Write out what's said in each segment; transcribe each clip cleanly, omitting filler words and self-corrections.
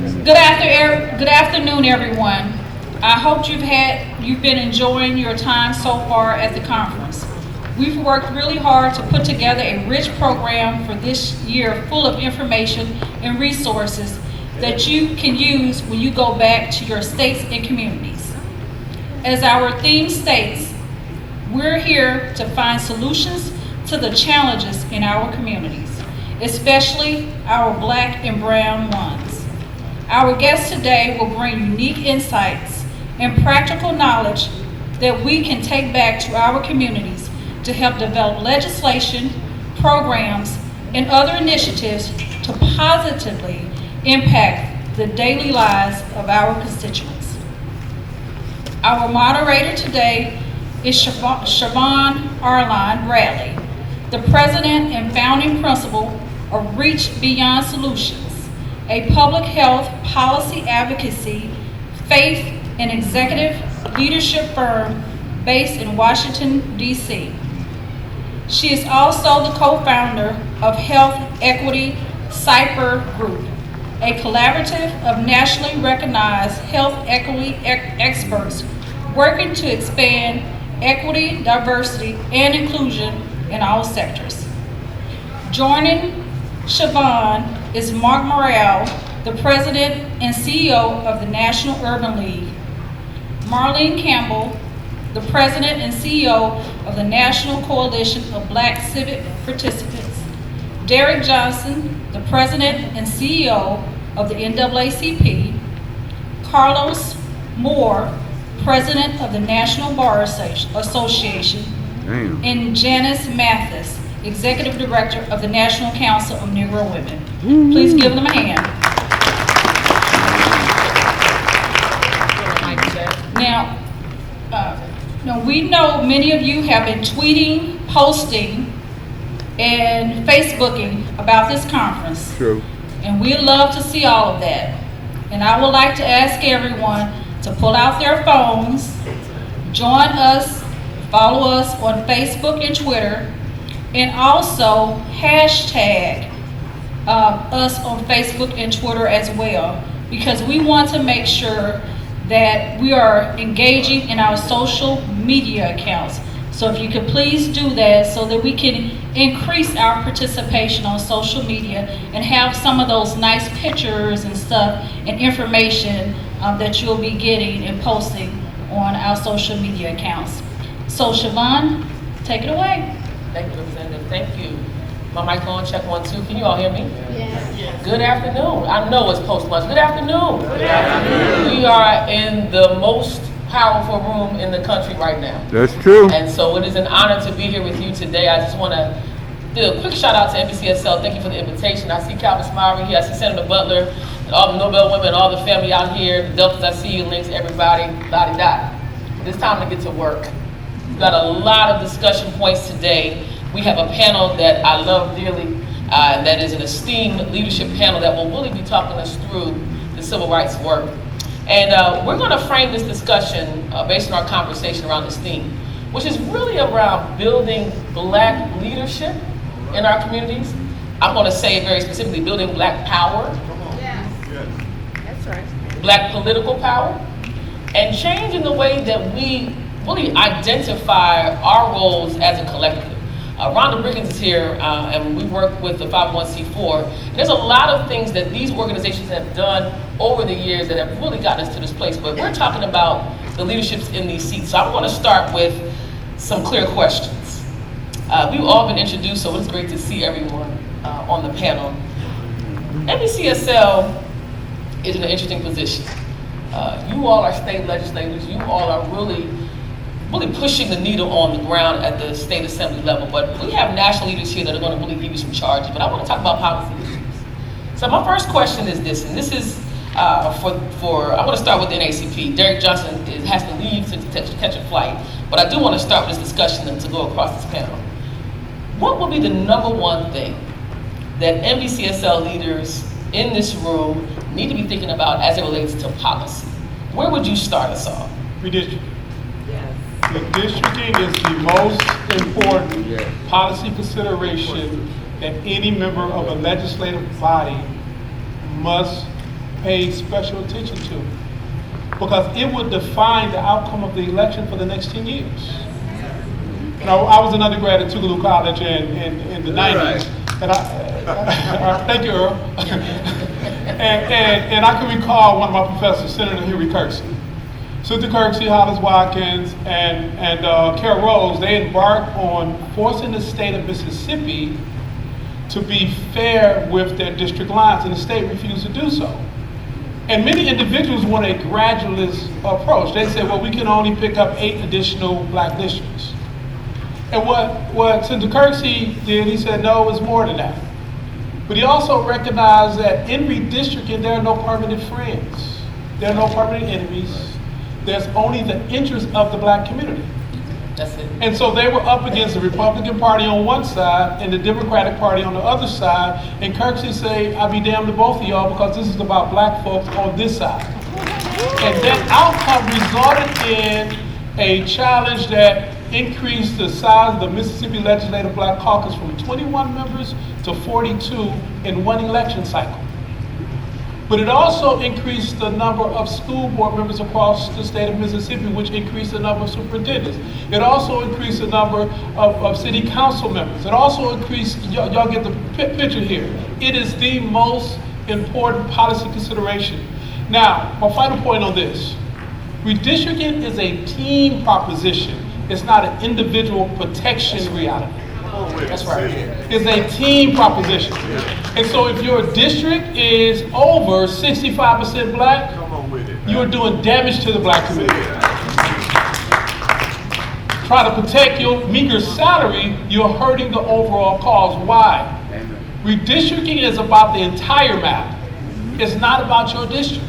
Good afternoon, everyone. I hope you've been enjoying your time so far at the conference. We've worked really hard to put together a rich program for this year full of information and resources that you can use when you go back to your states and communities. As our theme states, we're here to find solutions to the challenges in our communities, especially our Black and brown ones. Our guests today will bring unique insights and practical knowledge that we can take back to our communities to help develop legislation, programs, and other initiatives to positively impact the daily lives of our constituents. Our moderator today is Siobhan Arline Bradley, the president and founding principal of Reach Beyond Solutions, a public health policy advocacy, faith, and executive leadership firm based in Washington, D.C. She is also the co-founder of Health Equity Cyber Group, a collaborative of nationally recognized health equity experts working to expand equity, diversity, and inclusion in all sectors. Joining Siobhan is Mark Morrell, the president and CEO of the National Urban League, Marlene Campbell, the president and CEO of the National Coalition of Black Civic Participants, Derek Johnson, the president and CEO of the NAACP, Carlos Moore, president of the National Bar Association, and Janice Mathis, executive director of the National Council of Negro Women. Please give them a hand. Now, we know many of you have been tweeting, posting, and Facebooking about this conference. True. And we'd love to see all of that. And I would like to ask everyone to pull out their phones, join us, follow us on Facebook and Twitter, and also hashtag us on Facebook and Twitter as well, because we want to make sure that we are engaging in our social media accounts. So if you could please do that so that we can increase our participation on social media and have some of those nice pictures and stuff and information that you'll be getting and posting on our social media accounts. So Siobhan, take it away. Thank you, Representative. Thank you. My mic on, check 1, 2. Can you all hear me? Yes. Good afternoon. I know it's post-lunch. Good afternoon. Good afternoon. We are in the most powerful room in the country right now. That's true. And so it is an honor to be here with you today. I just want to do a quick shout out to NBCSL. Thank you for the invitation. I see Calvin Smiley here. I see Senator Butler and all the Nobel women, all the family out here. The Deltas, I see you. Links, everybody. Lottie-dot. It's time to get to work. We've got a lot of discussion points today. We have a panel that I love dearly, that is an esteemed leadership panel that will really be talking us through the civil rights work. And we're going to frame this discussion based on our conversation around this theme, which is really around building Black leadership in our communities. I'm going to say it very specifically, building Black power. Yes. That's right. Black political power, and changing the way that we really identify our roles as a collective. Rhonda Brickens is here, and we work with the 501c4. And there's a lot of things that these organizations have done over the years that have really gotten us to this place, but we're talking about the leaderships in these seats. So I want to start with some clear questions. We've all been introduced, so it's great to see everyone on the panel. NBCSL is in an interesting position. You all are state legislators. You all are really pushing the needle on the ground at the state assembly level, but we have national leaders here that are going to really give you some charges, but I want to talk about policy issues. So my first question is this, and this is I want to start with the NAACP. Derek Johnson has to leave to catch a flight, but I do want to start with this discussion and to go across this panel. What would be the number one thing that NBCSL leaders in this room need to be thinking about as it relates to policy? Where would you start us off? Redistricting. Redistricting is the most important policy consideration that any member of a legislative body must pay special attention to, because it would define the outcome of the election for the next 10 years. You know, I was an undergrad at Tougaloo College in the 90s, and thank you, Earl. and I can recall one of my professors, Senator Henry Kirksey. Senator Kirksey, Hollis Watkins, and Carol Rose, they embarked on forcing the state of Mississippi to be fair with their district lines, and the state refused to do so. And many individuals want a gradualist approach. They say, well, we can only pick up 8 additional black districts. And what Senator Kirksey did, he said, no, it's more than that. But he also recognized that in redistricting, there are no permanent friends. There are no permanent enemies. There's only the interest of the black community. That's it. And so they were up against the Republican Party on one side and the Democratic Party on the other side. And Kirksey say, I'll be damned to both of y'all, because this is about black folks on this side. And that outcome resulted in a challenge that increased the size of the Mississippi Legislative Black Caucus from 21 members to 42 in one election cycle. But it also increased the number of school board members across the state of Mississippi, which increased the number of superintendents. It also increased the number of city council members. It also increased, y'all get the picture here. It is the most important policy consideration. Now, my final point on this. Redistricting is a team proposition. It's not an individual protection reality. That's right. It's a team proposition. And so if your district is over 65% black, you're doing damage to the black community. Try to protect your meager salary, you're hurting the overall cause. Why? Redistricting is about the entire map. It's not about your district.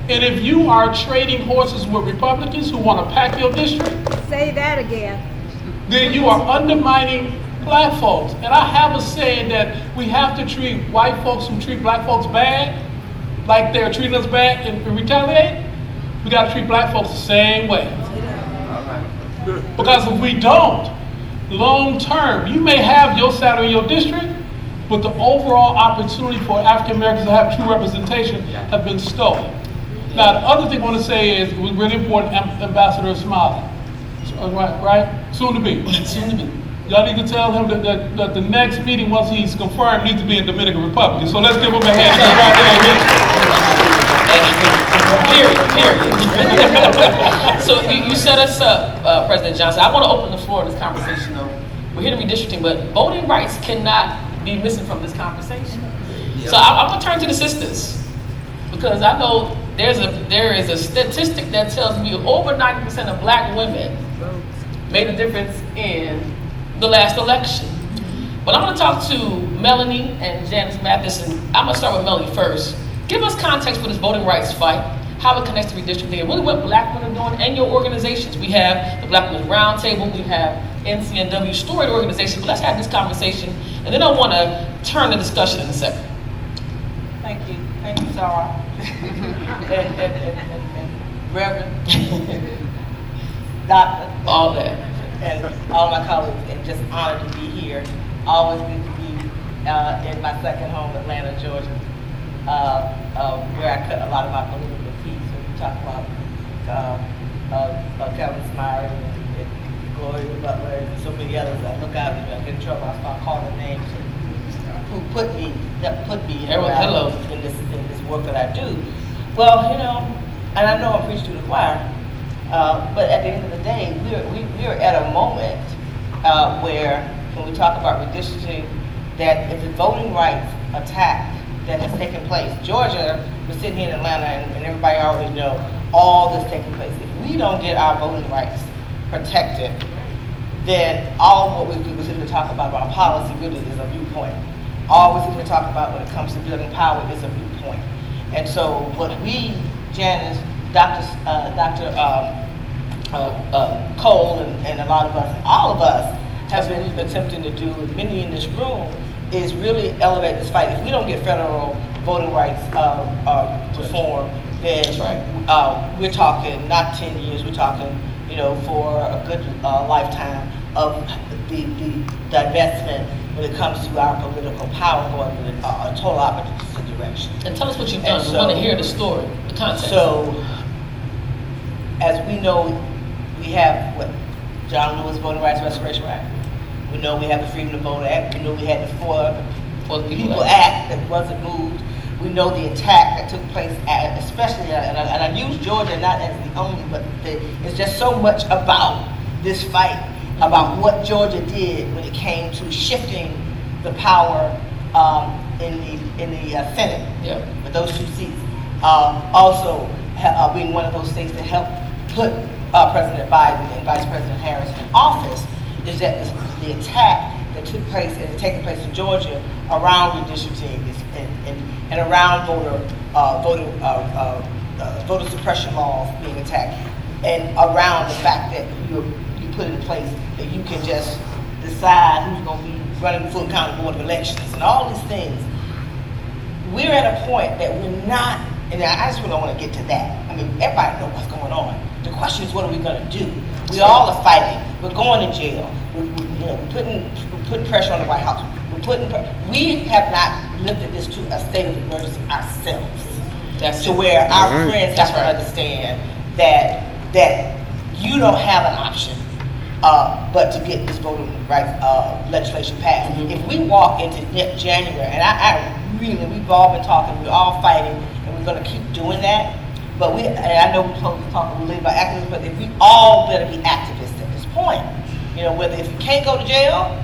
And if you are trading horses with Republicans who want to pack your district, say that again, then you are undermining black folks. And I have a saying that we have to treat white folks who treat black folks bad, like they're treating us bad, and retaliate. We got to treat black folks the same way. Because if we don't, long term, you may have your salary in your district, but the overall opportunity for African Americans to have true representation have been stolen. Now, the other thing I want to say is, it was really important, Ambassador Smiley, right? Soon to be. Soon to be. Y'all need to tell him that the next meeting, once he's confirmed, needs to be in Dominican Republic. So let's give him a hand Period. So you set us up, President Johnson. I want to open the floor to this conversation, though. We're here to redistricting, but voting rights cannot be missing from this conversation. So I'm going to turn to the sisters, because I know there is a statistic that tells me over 90% of black women made a difference in the last election. But I'm going to talk to Melanie and Janice Matheson. I'm going to start with Melanie first. Give us context for this voting rights fight, how it connects to redistricting, and really what black women are doing and your organizations. We have the Black Women's Roundtable, we have NCNW storied organizations, but let's have this conversation, and then I want to turn the discussion in a second. Thank you, Sarah. and Reverend, Doctor, All that. and all my colleagues, and just honored to be here. Always good to be in my second home, Atlanta, Georgia, where I cut a lot of my political teeth. So we talk about Kevin Smiley and Gloria Butler and so many others. I look out and I get in trouble. I start calling names who put me in this work that I do. Well, you know, and I know I'm preaching to the choir, but at the end of the day, we're at a moment where, when we talk about redistricting, that if the voting rights attack that has taken place, Georgia, we're sitting here in Atlanta, and everybody already know all this taking place. If we don't get our voting rights protected, then all what we sit to talk about our policy really is a viewpoint. All we sit to talk about when it comes to building power is a viewpoint. And so what we, Janice, Dr. Cole, and a lot of us, all of us, have been attempting to do, with many in this room, is really elevate this fight. If we don't get federal voting rights reform, then we're talking not 10 years, we're talking, you know, for a good lifetime of the divestment when it comes to our political power going to a total opposite direction. And tell us what you've done. And We want to so- hear the story, the context. So, as we know, we have what John Lewis Voting Rights Restoration Act. We know we have the Freedom to Vote Act. We know we had the For the People Act that wasn't moved. We know the attack that took place, especially, and I use Georgia not as the only, but it's just so much about this fight, about what Georgia did when it came to shifting the power in the Senate, with those 2 seats. Also, being one of those states that helped put President Biden and Vice President Harris in office, is that the attack that took place and is taking place in Georgia around redistricting and around voter suppression laws being attacked, and around the fact that you put in place that you can just decide who's going to be running the Fulton County Board of Elections and all these things. We're at a point that we're not, and I just really don't want to get to that. I mean, everybody knows what's going on. The question is, what are we going to do? We all are fighting. We're going to jail. We're putting pressure on the White House. We have not lifted this to a state of emergency ourselves. To where our friends have to understand that you don't have an option but to get this voting rights legislation passed. If we walk into January, and we've all been talking, we're all fighting, and we're going to keep doing that. But and I know we're supposed to talk a little about activism, but if we all better be activists at this point. Whether if you can't go to jail,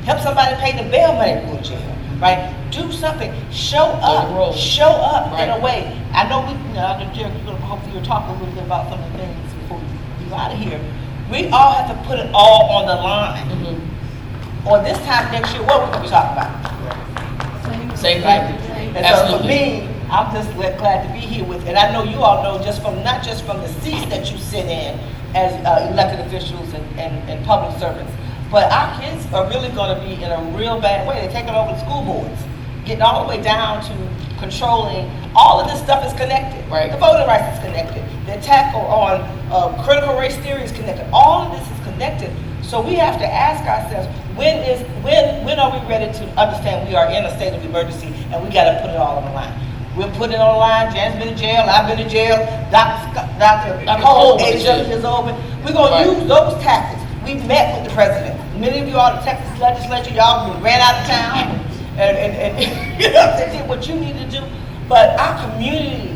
help somebody pay the bail money to go to jail, right? Do something. Show up in a way. I know hopefully you'll talk a little bit about some of the things before we get out of here. We all have to put it all on the line. Or this time next year, what are we going to be talking about? Same Right? thing. And so for me, I'm just glad to be here with, and I know you all know not just from the seats that you sit in as elected officials and public servants, but our kids are really going to be in a real bad way. They're taking over the school boards, getting all the way down to controlling. All of this stuff is connected. Right. The voting rights is connected. The attack on critical race theory is connected. All of this is connected. So we have to ask ourselves, when are we ready to understand we are in a state of emergency and we got to put it all on the line? We're putting it on the line. Jan's been in jail. I've been in jail. Dr. Cole, 87 years old. We're going to use those tactics. We met with the president. Many of you all in the Texas legislature, y'all ran out of town and they did what you need to do. But our community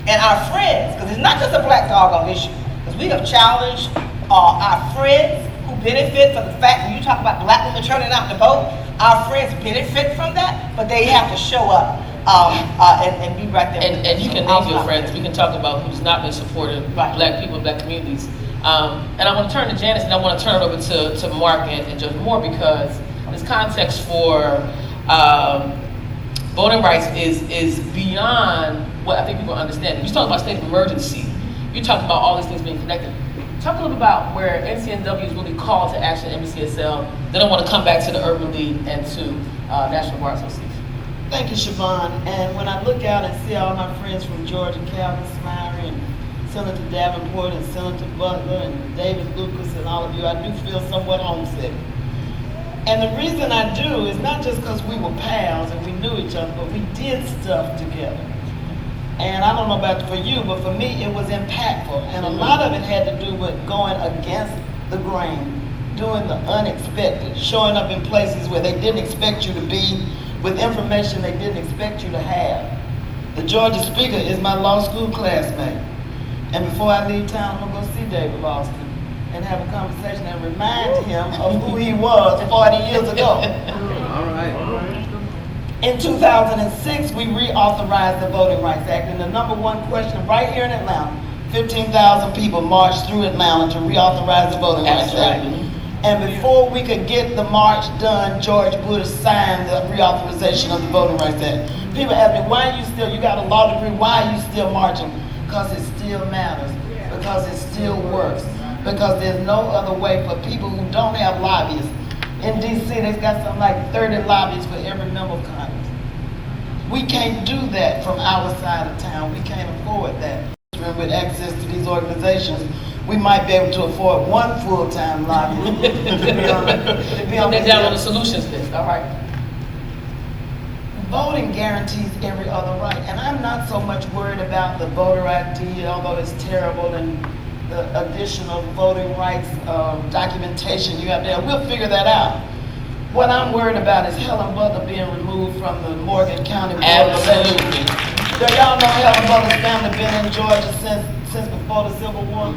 and our friends, because it's not just a black doggone issue, because we have challenged our friends who benefit from the fact when you talk about black women turning out to vote, our friends benefit from that, but they have to show up and be right there. And you can name your friends. We can talk about who's not been supporting black people and black communities. And I want to turn to Janice, and I want to turn it over to Mark and Judge Moore, because this context for voting rights is beyond what I think people understand. You talk about state of emergency. You talk about all these things being connected. Talk a little about where NCNW is really called to action, NBCSL. Then I want to come back to the Urban League and to National Bar Association. Thank you, Siobhan. And when I look out and see all my friends from Georgia, Calvin Smiley, and Senator Davenport, and Senator Butler, and David Lucas, and all of you, I do feel somewhat homesick. And the reason I do is not just because we were pals and we knew each other, but we did stuff together. And I don't know about for you, but for me, it was impactful. And a lot of it had to do with going against the grain, doing the unexpected, showing up in places where they didn't expect you to be, with information they didn't expect you to have. The Georgia speaker is my law school classmate. And before I leave town, I'm gonna go see David Boston and have a conversation and remind him of who he was 40 years ago. All right. In 2006, we reauthorized the Voting Rights Act, and the number one question right here in Atlanta, 15,000 people marched through Atlanta to reauthorize the Voting Rights Act. And before we could get the march done, George Bush signed the reauthorization of the Voting Rights Act. People ask me, why are you still, you got a law degree, why are you still marching? Because it still matters, because it still works, because there's no other way for people who don't have lobbyists. In DC, they've got something like 30 lobbyists for every member of Congress. We can't do that from our side of town. We can't afford that. With access to these organizations, we might be able to afford one full-time lobbyist to be on Put that down on the solutions list, all right. voting guarantees every other right. And I'm not so much worried about the voter ID, although it's terrible, and the additional voting rights documentation you have there. We'll figure that out. What I'm worried about is Helen Butler being removed from the Morgan County Board of Elections. Absolutely. Do y'all know Helen Butler's family been in Georgia since before the Civil War?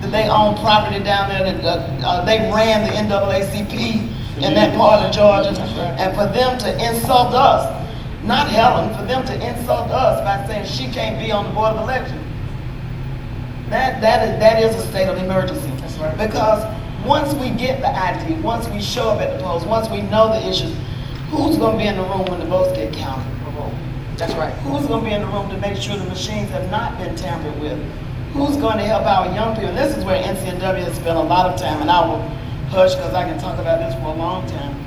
They own property down there. They ran the NAACP in that part of Georgia. And for them to insult us, not Helen, for them to insult us by saying she can't be on the Board of Elections, that is a state of emergency. That's right. Because once we get the ID, once we show up at the polls, once we know the issues, who's going to be in the room when the votes get counted? That's right. Who's going to be in the room to make sure the machines have not been tampered with? Who's going to help our young people? This is where NCNW has spent a lot of time, and I will hush because I can talk about this for a long time.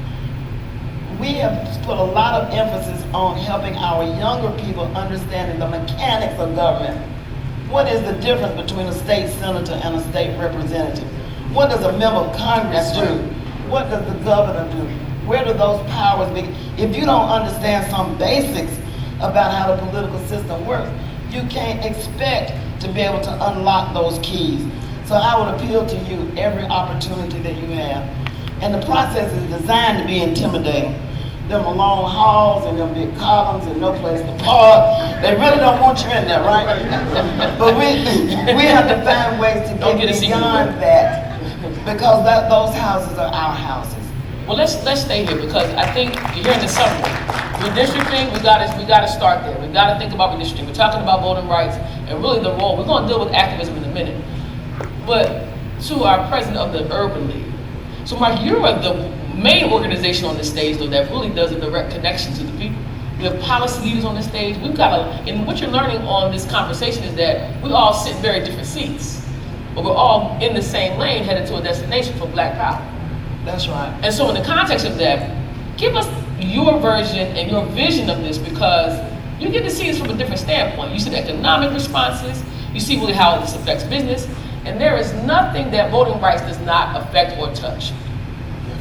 We have put a lot of emphasis on helping our younger people understanding the mechanics of government. What is the difference between a state senator and a state representative? What does a member of Congress do? What does the governor do? Where do those powers be? If you don't understand some basics about how the political system works, you can't expect to be able to unlock those keys. So I would appeal to you every opportunity that you have. And the process is designed to be intimidating. Them long halls and them big columns and no place to park. They really don't want you in there, right? But we have to find ways to get beyond that, because those houses are our houses. Well, let's stay here, because I think you're hearing the summary. Redistricting, we gotta start there. We gotta think about redistricting. We're talking about voting rights and really the role. We're gonna deal with activism in a minute. But to our president of the Urban League. So Mark, you're the main organization on this stage, though, that really does a direct connection to the people. We have policy leaders on this stage. We've got and what you're learning on this conversation is that we all sit in very different seats, but we're all in the same lane headed to a destination for Black power. That's right. And so in the context of that, give us your version and your vision of this, because you get to see this from a different standpoint. You see the economic responses, you see really how this affects business, and there is nothing that voting rights does not affect or touch.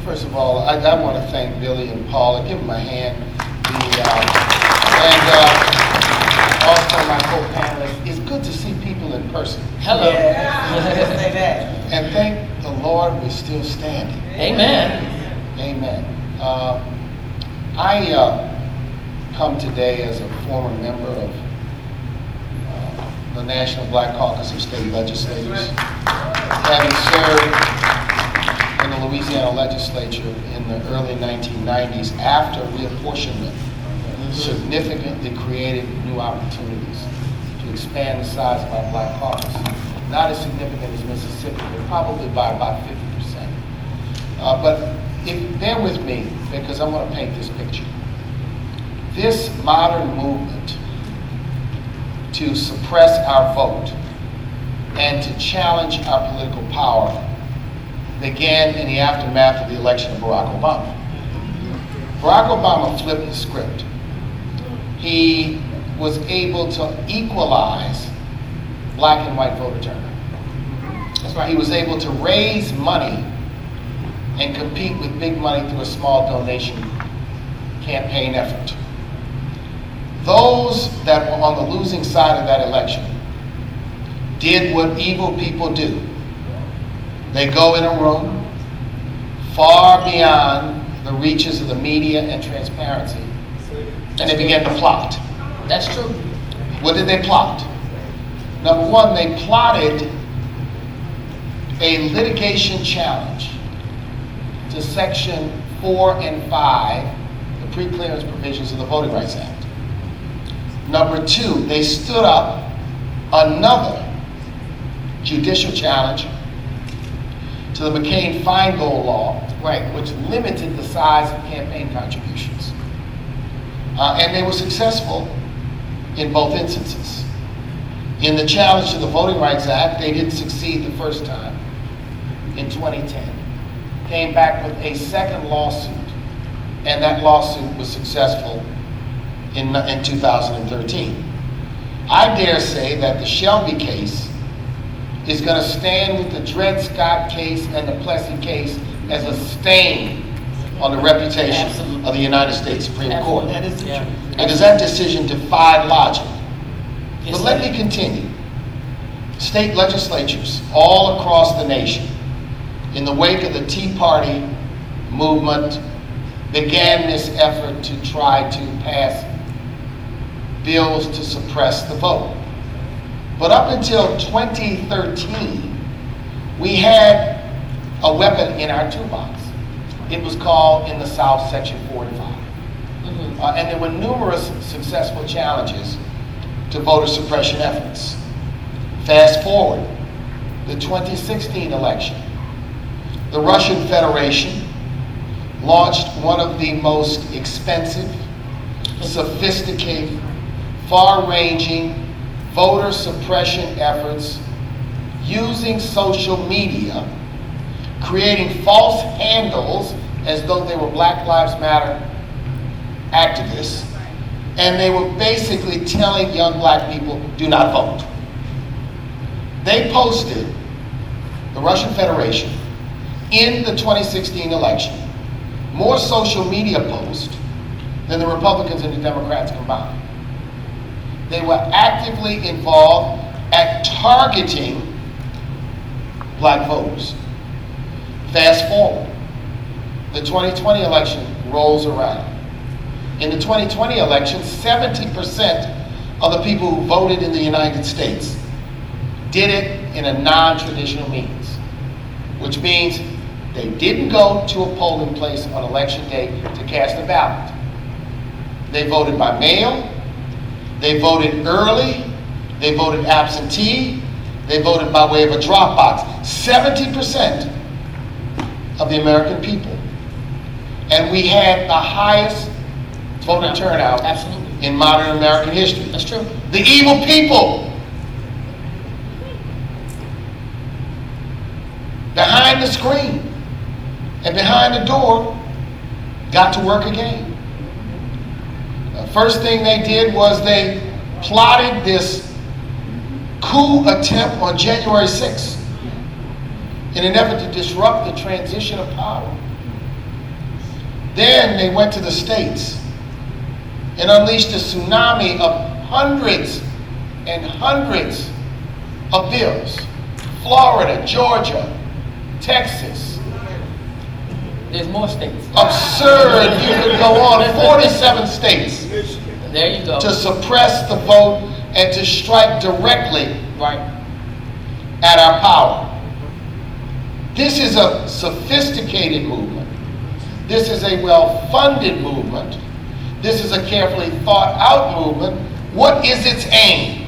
First of all, I want to thank Billy and Paula. Give them a hand. Also my co-panelists. It's good to see people in person. Hello. Yeah. Say that. And thank the Lord we're still standing. Amen. Amen. I come today as a former member of the National Black Caucus of State Legislators, having served in the Louisiana legislature in the early 1990s after reapportionment significantly created new opportunities to expand the size of our Black caucus. Not as significant as Mississippi, but probably by about 50%. Bear with me, because I want to paint this picture. This modern movement to suppress our vote and to challenge our political power began in the aftermath of the election of Barack Obama. Barack Obama flipped the script. He was able to equalize Black and white voter turnout. That's right. He was able to raise money and compete with big money through a small donation campaign effort. Those that were on the losing side of that election did what evil people do. They go in a room far beyond the reaches of the media and transparency, and they begin to plot. That's true. What did they plot? Number one, they plotted a litigation challenge to Section 4 and 5, the pre-clearance provisions of the Voting Rights Act. Number two, they stood up another judicial challenge to the McCain-Feingold law, right, which limited the size of campaign contributions. And they were successful in both instances. In the challenge to the Voting Rights Act, they didn't succeed the first time in 2010. Came back with a second lawsuit, and that lawsuit was successful in 2013. I dare say that the Shelby case is going to stand with the Dred Scott case and the Plessy case as a stain on the reputation of the United States Supreme Court. That is the Yeah. truth. Because that decision defied logic. Yes, But let sir. me continue. State legislatures all across the nation, in the wake of the Tea Party movement, began this effort to try to pass bills to suppress the vote. But up until 2013, we had a weapon in our toolbox. It was called in the South Section 45. And there were numerous successful challenges to voter suppression efforts. Fast forward, the 2016 election. The Russian Federation launched one of the most expensive, sophisticated, far-ranging voter suppression efforts using social media, creating false handles as though they were Black Lives Matter activists, and they were basically telling young black people, do not vote. They posted, the Russian Federation, in the 2016 election, more social media posts than the Republicans and the Democrats combined. They were actively involved at targeting black voters. Fast forward, the 2020 election rolls around. In the 2020 election, 70% of the people who voted in the United States did it in a non-traditional means, which means they didn't go to a polling place on election day to cast a ballot. They voted by mail, they voted early, they voted absentee, they voted by way of a drop box. 70% of the American people. And we had the highest voter turnout Absolutely. in modern American history. That's true. The evil people behind the screen and behind the door got to work again. The first thing they did was they plotted this coup attempt on January 6th in an effort to disrupt the transition of power. Then they went to the states and unleashed a tsunami of hundreds and hundreds of bills. Florida, Georgia, Texas. There's more states. Absurd, you could go on, 47 states There you go. to suppress the vote and to strike directly Right. at our power. This is a sophisticated movement. This is a well-funded movement. This is a carefully thought-out movement. What is its aim?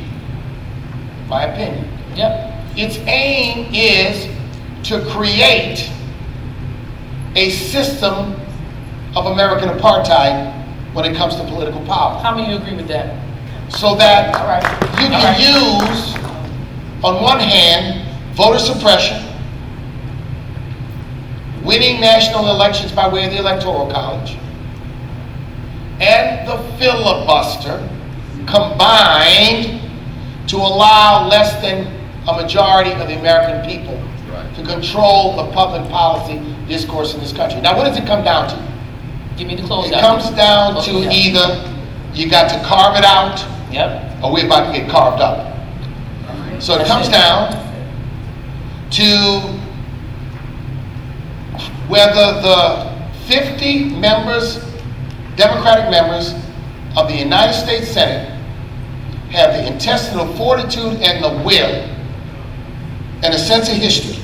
My opinion. Yep. Its aim is to create a system of American apartheid when it comes to political power. How many of you agree with that? So that All right. you All can right. use, on one hand, voter suppression, winning national elections by way of the Electoral College, and the filibuster combined to allow less than a majority of the American people to control the public policy discourse in this country. Now, what does it come down to? Give me the closeout. It comes down to Closeout. either you got to carve it out, Yep. or we're about to get carved up. So it That's comes it. down to whether the 50 members, Democratic members of the United States Senate have the intestinal fortitude and the will and a sense of history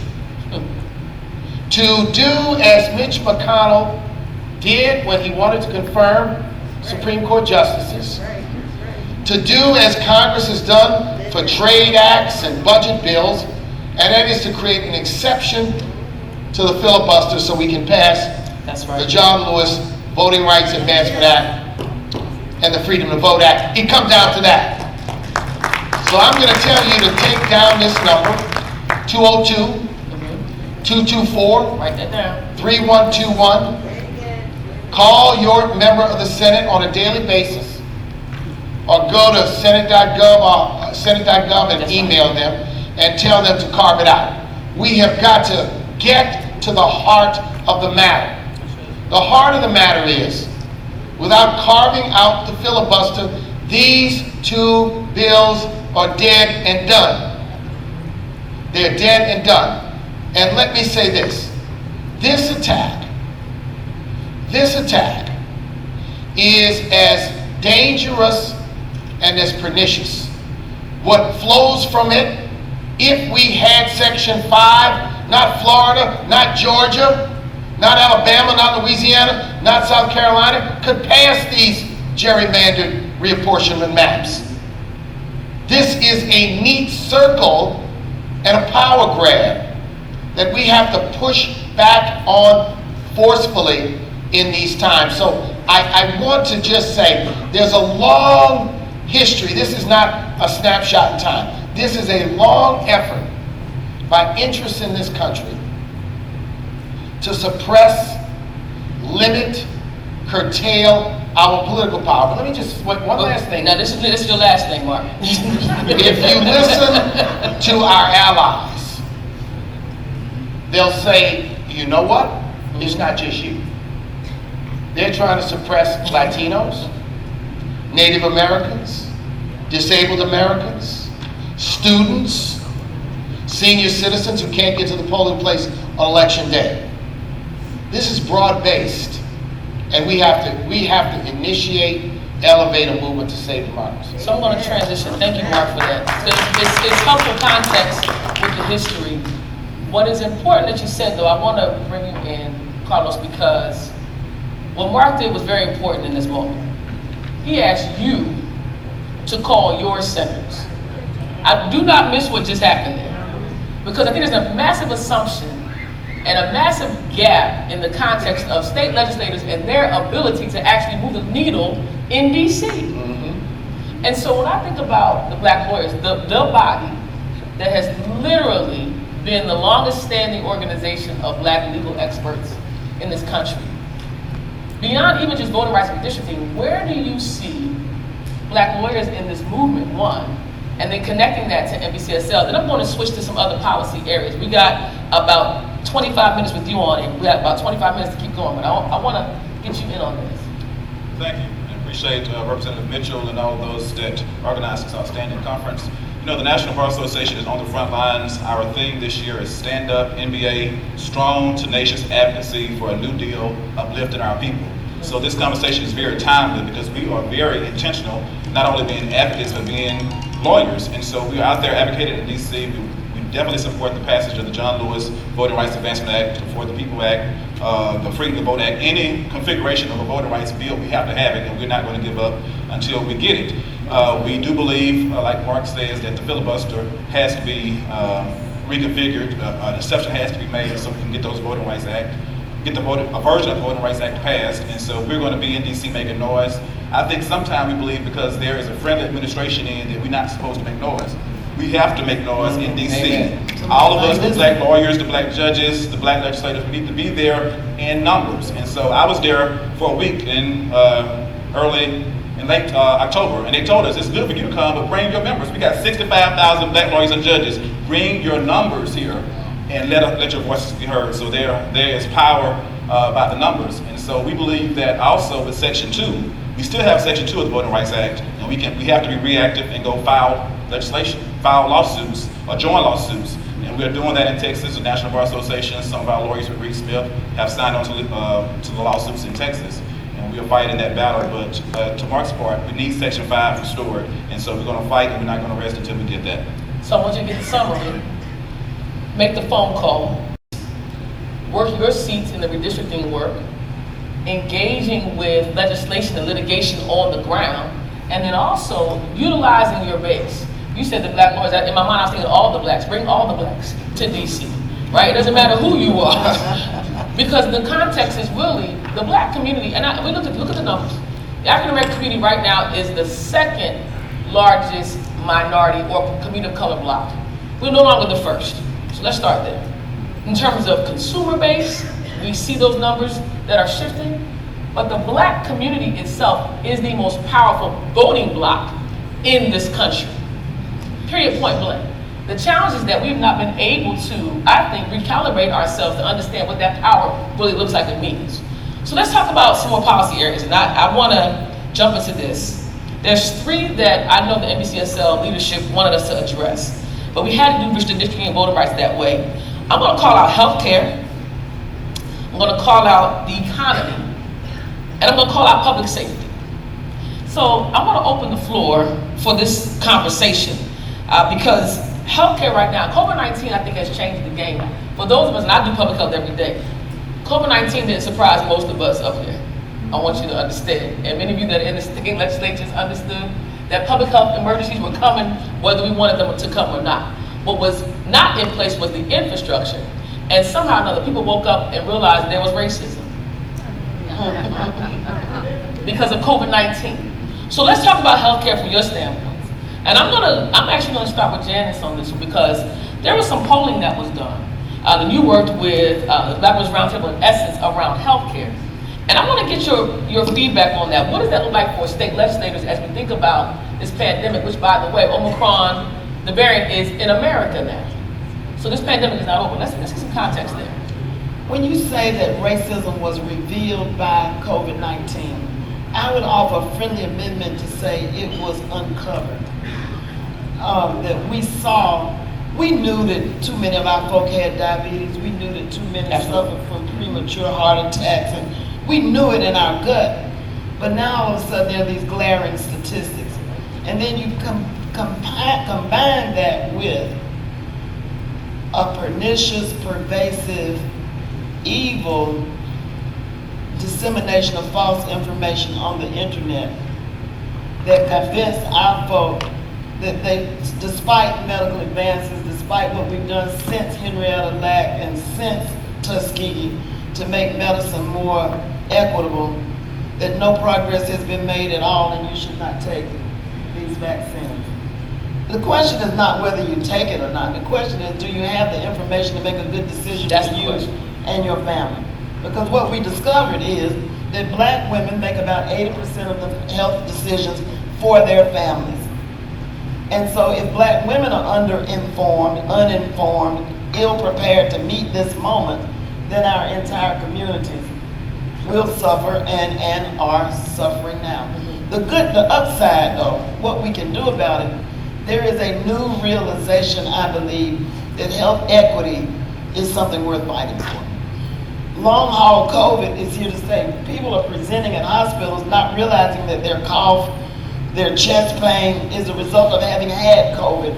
to do as Mitch McConnell did when he wanted to confirm Supreme Court justices, to do as Congress has done for trade acts and budget bills, and that is to create an exception to the filibuster so we can pass That's the right. John Lewis Voting Rights Advancement Act and the Freedom to Vote Act. It comes down to that. So I'm going to tell you to take down this number, 202-224-3121. Write that down. Call your member of the Senate on a daily basis, or go to senate.gov and That's email them and tell them to carve it out. We have got to get to the heart of the matter. The heart of the matter is without carving out the filibuster, these two bills are dead and done. They're dead and done. And let me say this. This attack is as dangerous and as pernicious. What flows from it, if we had Section 5, not Florida, not Georgia, not Alabama, not Louisiana, not South Carolina, could pass these gerrymandered reapportionment maps. This is a neat circle and a power grab that we have to push back on forcefully in these times. So I want to just say there's a long history. This is not a snapshot in time. This is a long effort by interests in this country to suppress, limit, curtail our political power. But let me just, one last thing. Now, this is your last thing, Mark. If you listen to our allies, they'll say, you know what? It's not just you. They're trying to suppress Latinos, Native Americans, disabled Americans, students, senior citizens who can't get to the polling place on election day. This is broad-based, and we have to initiate, elevate a movement to save democracy. So I'm going to transition. Thank you, Mark, for that. It's helpful context with the history. What is important that you said, though, I want to bring you in, Carlos, because what Mark did was very important in this moment. He asked you to call your senators. I do not miss what just happened there, because I think there's a massive assumption and a massive gap in the context of state legislators and their ability to actually move the needle in DC. Mm-hmm. And so when I think about the Black lawyers, the body that has literally been the longest standing organization of Black legal experts in this country, beyond even just voting rights redistricting, where do you see Black lawyers in this movement, one, and then connecting that to NBCSL? Then I'm going to switch to some other policy areas. We got about 25 minutes with you on it. We have about 25 minutes to keep going, but I want to get you in on this. Thank you. I appreciate Representative Mitchell and all those that organized this outstanding conference. You know, the National Bar Association is on the front lines. Our theme this year is Stand Up NBA, strong, tenacious advocacy for a new deal, uplifting our people. So this conversation is very timely because we are very intentional, not only being advocates, but being lawyers. And so we are out there advocating in DC. We definitely support the passage of the John Lewis Voting Rights Advancement Act, the For the People Act, the Freedom to Vote Act. Any configuration of a voting rights bill, we have to have it, and we're not going to give up until we get it. We do believe, like Mark says, that the filibuster has to be reconfigured. An exception has to be made so we can get those Voting Rights Act, get a version of the Voting Rights Act passed. And so we're going to be in DC making noise. I think sometimes we believe because there is a friendly administration in that we're not supposed to make noise. We have to make noise in DC. Amen. All of us, the Black lawyers, the Black judges, the Black legislators, we need to be there in numbers. And so I was there for a week in late October, and they told us it's good for you to come, but bring your members. We got 65,000 Black lawyers and judges. Bring your numbers here and let your voices be heard. So there is power by the numbers. And so we believe that also with Section 2, we still have Section 2 of the Voting Rights Act, and we have to be reactive and go file legislation, file lawsuits, or join lawsuits. And we're doing that in Texas. The National Bar Association, some of our lawyers with Reed Smith have signed on to the lawsuits in Texas. And we're fighting that battle, but to Mark's part, we need Section 5 restored. And so we're going to fight, and we're not going to rest until we get that. So I want you to get the summary, make the phone call, work your seats in the redistricting work, engaging with legislation and litigation on the ground, and then also utilizing your base. You said the Black lawyers, in my mind I was thinking all the Blacks, bring all the Blacks to DC, right? It doesn't matter who you are, because the context is really the Black community, and we look at the numbers. The African American community right now is the second largest minority or community of color block. We're no longer the first, so let's start there. In terms of consumer base, we see those numbers that are shifting, but the Black community itself is the most powerful voting bloc in this country. Period, point blank. The challenge is that we've not been able to, I think, recalibrate ourselves to understand what that power really looks like and means. So let's talk about some more policy areas, and I want to jump into this. There's 3 that I know the NBCSL leadership wanted us to address, but we had to do redistricting and voter rights that way. I'm going to call out healthcare, I'm going to call out the economy, and I'm going to call out public safety. So I want to open the floor for this conversation because healthcare right now, COVID-19 I think has changed the game. For those of us, and I do public health every day, COVID-19 didn't surprise most of us up here. I want you to understand, and many of you that are in the state legislatures understood that public health emergencies were coming whether we wanted them to come or not. What was not in place was the infrastructure, and somehow or another people woke up and realized there was racism because of COVID-19. So let's talk about healthcare from your standpoint. And I'm actually gonna start with Janice on this one because there was some polling that was done. And you worked with the Black Women's Roundtable in essence around healthcare. And I want to get your feedback on that. What does that look like for state legislators as we think about this pandemic, which by the way, Omicron, the variant is in America now. So this pandemic is not over. Let's get some context there. When you say that racism was revealed by COVID-19, I would offer a friendly amendment to say it was uncovered. That we knew that too many of our folk had diabetes, we knew that too many suffered from premature heart attacks, and we knew it in our gut. But now all of a sudden there are these glaring statistics. And then you combine that with a pernicious, pervasive, evil dissemination of false information on the internet that convinced our folk that they, despite medical advances, despite what we've done since Henrietta Lack and since Tuskegee to make medicine more equitable, that no progress has been made at all and you should not take these vaccines. The question is not whether you take it or not. The question is, do you have the information to make a good decision for you and your family? Because what we discovered is that Black women make about 80% of the health decisions for their families. And so if Black women are underinformed, uninformed, ill-prepared to meet this moment, then our entire communities will suffer and are suffering now. The upside though, what we can do about it, there is a new realization, I believe, that health equity is something worth fighting for. Long haul COVID is here to stay. People are presenting in hospitals not realizing that their cough, their chest pain is a result of having had COVID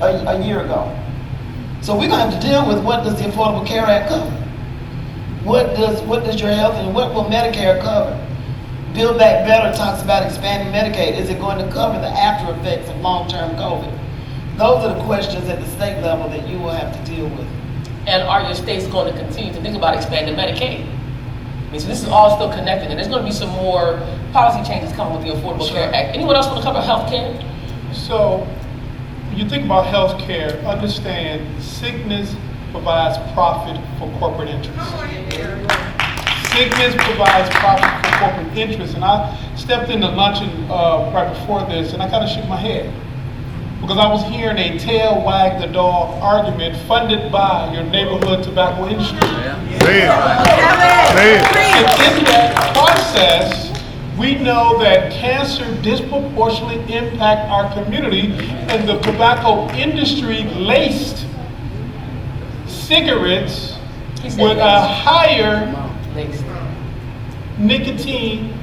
a year ago. So we're going to have to deal with what does the Affordable Care Act cover? What does your health and what will Medicare cover? Build Back Better talks about expanding Medicaid. Is it going to cover the after effects of long-term COVID? Those are the questions at the state level that you will have to deal with. And are your states going to continue to think about expanding Medicaid? I mean, so this is all still connected, and there's going to be some more policy changes coming with the Affordable Care Act. Anyone else want to cover health care? So, when you think about health care, understand sickness provides profit for corporate interests. Sickness provides profit for corporate interests. And I stepped into luncheon right before this, and I kind of shook my head. Because I was hearing a tail wag the dog argument funded by your neighborhood tobacco industry. And in that process, we know that cancer disproportionately impact our community, and the tobacco industry laced cigarettes with a higher nicotine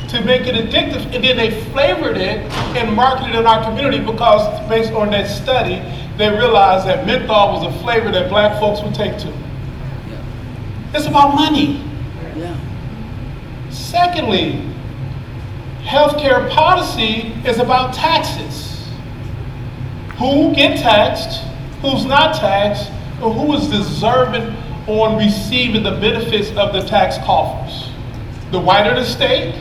to make it addictive, and then they flavored it and marketed it in our community because based on that study, they realized that menthol was a flavor that Black folks would take to. It's about money. Secondly, healthcare policy is about taxes. Who get taxed, who's not taxed, or who is deserving on receiving the benefits of the tax coffers. The whiter the state,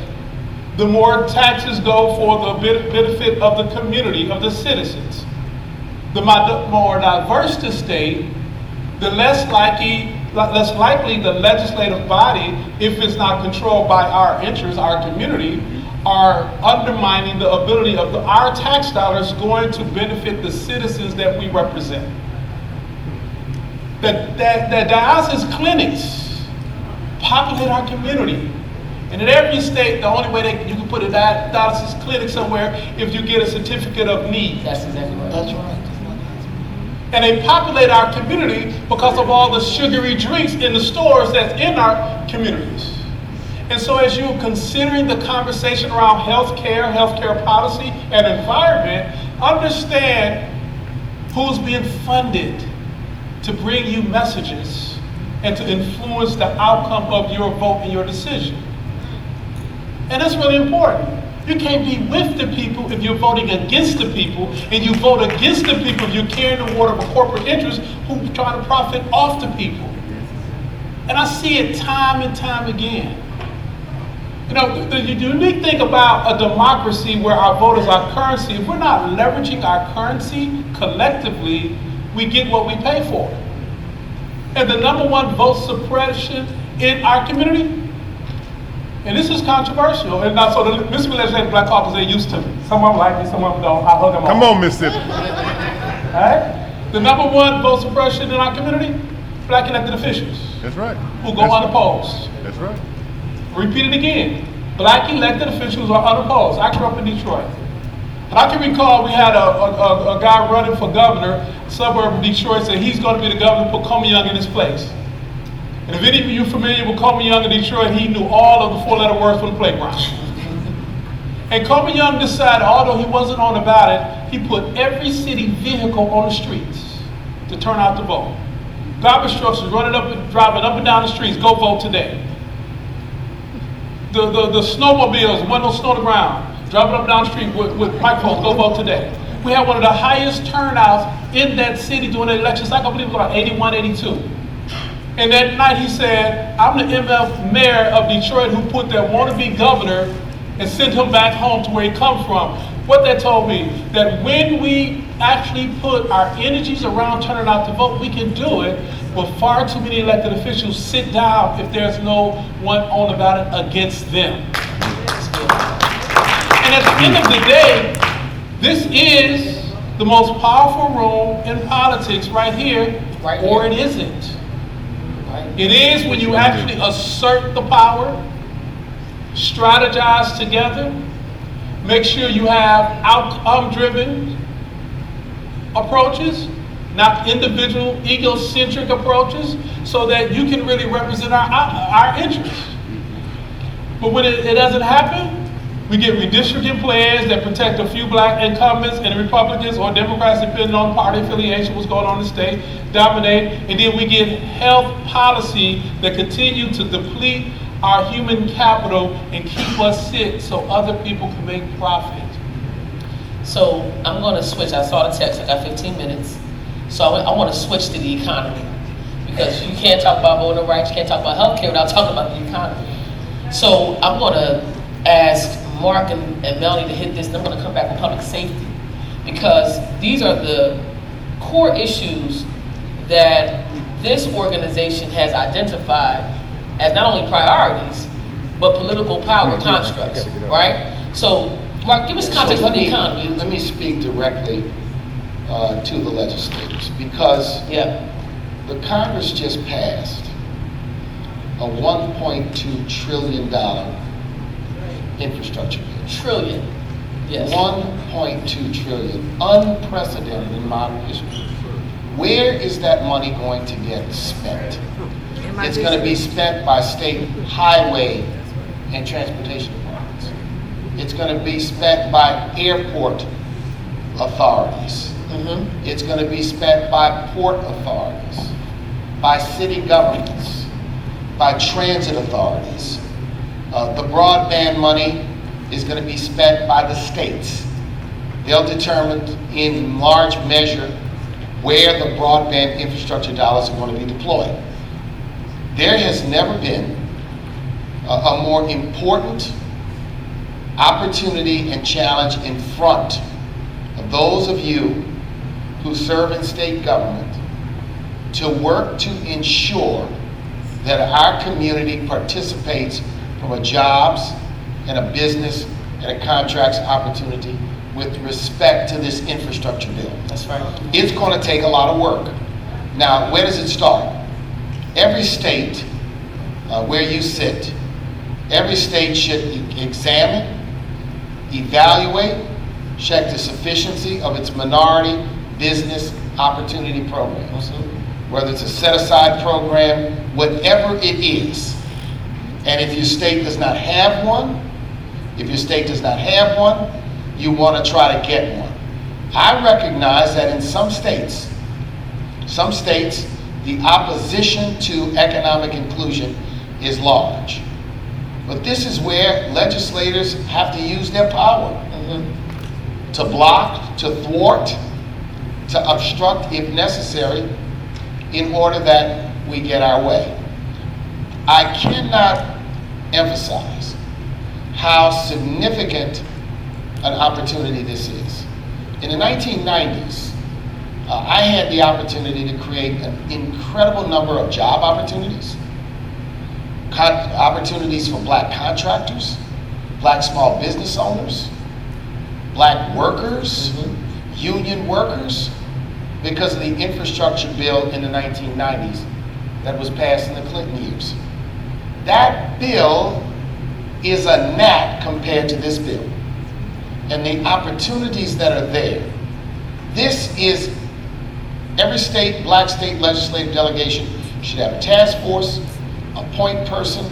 the more taxes go for the benefit of the community, of the citizens. The more diverse the state, the less likely the legislative body, if it's not controlled by our interests, our community, are undermining the ability of our tax dollars going to benefit the citizens that we represent. The dialysis clinics populate our community. And in every state, the only way you can put a dialysis clinic somewhere if you get a certificate of need. That's exactly right. That's right. And they populate our community because of all the sugary drinks in the stores that's in our communities. And so as you're considering the conversation around healthcare policy, and environment, understand who's being funded to bring you messages and to influence the outcome of your vote and your decision. And that's really important. You can't be with the people if you're voting against the people, and you vote against the people if you're carrying the water of a corporate interest who try to profit off the people. And I see it time and time again. You know, the unique thing about a democracy where our vote is our currency, if we're not leveraging our currency collectively, we get what we pay for. And the number one vote suppression in our community, and this is controversial, and now so the Mississippi Legislative Black Caucus, they're used to me. Some of them like me, some of them don't. I hug them all. Come on, Mississippi. All right? The number one vote suppression in our community, black elected officials. That's right. Who go unopposed. That's right. Repeat it again. Black elected officials are unopposed. I grew up in Detroit. And I can recall we had a guy running for governor, suburb of Detroit, said he's going to be the governor, put Coleman Young in his place. And if any of you familiar with Coleman Young in Detroit, he knew all of the four-letter words from the playground. And Coleman Young decided, although he wasn't on the ballot, he put every city vehicle on the streets to turn out to vote. Garbage trucks was running up and driving up and down the streets, go vote today. The snowmobiles, went on snow on the ground, driving up and down the street with microphones, go vote today. We had one of the highest turnouts in that city during the election cycle, I believe it was about 81, 82. And that night he said, I'm the MF mayor of Detroit who put that wannabe governor and sent him back home to where he comes from. What that told me, that when we actually put our energies around turning out to vote, we can do it, but far too many elected officials sit down if there's no one on the ballot against them. And at the end of the day, this is the most powerful room in politics right here, or it isn't. It is when you actually assert the power, strategize together, make sure you have outcome-driven approaches, not individual, egocentric approaches, so that you can really represent our interests. But when it doesn't happen, we get redistricting plans that protect a few black incumbents, and the Republicans or Democrats, depending on party affiliation, what's going on in the state, dominate. And then we get health policy that continue to deplete our human capital and keep us sick so other people can make profit. So I'm going to switch. I saw the text. I got 15 minutes. So I want to switch to the economy, because you can't talk about voting rights, you can't talk about healthcare without talking about the economy. So I'm going to ask Mark and Melanie to hit this, and I'm going to come back on public safety, because these are the core issues that this organization has identified as not only priorities, but political power constructs, right? So, Mark, give us context on the economy. Let me speak directly to the legislators, because the Congress just passed a $1.2 trillion infrastructure bill. Trillion, yes. 1.2 trillion, unprecedented in modern history. Where is that money going to get spent? It's going to be spent by state highway and transportation departments. It's going to be spent by airport authorities. It's going to be spent by port authorities, by city governments, by transit authorities. The broadband money is going to be spent by the states. They'll determine in large measure where the broadband infrastructure dollars are going to be deployed. There has never been a more important opportunity and challenge in front of those of you who serve in state government to work to ensure that our community participates from a jobs and a business and a contracts opportunity with respect to this infrastructure bill. That's right. It's going to take a lot of work. Now, where does it start? Every state where you sit, every state should examine, evaluate, check the sufficiency of its minority business opportunity programs. Whether it's a set-aside program, whatever it is. And if your state does not have one, you want to try to get one. I recognize that in some states, the opposition to economic inclusion is large. But this is where legislators have to use their power to block, to thwart, to obstruct if necessary, in order that we get our way. I cannot emphasize how significant an opportunity this is. In the 1990s, I had the opportunity to create an incredible number of job opportunities. Opportunities for black contractors, black small business owners, black workers, union workers, because of the infrastructure bill in the 1990s that was passed in the Clinton years. That bill is a gnat compared to this bill. And the opportunities that are there. This is, every state, black state legislative delegation should have a task force, a point person.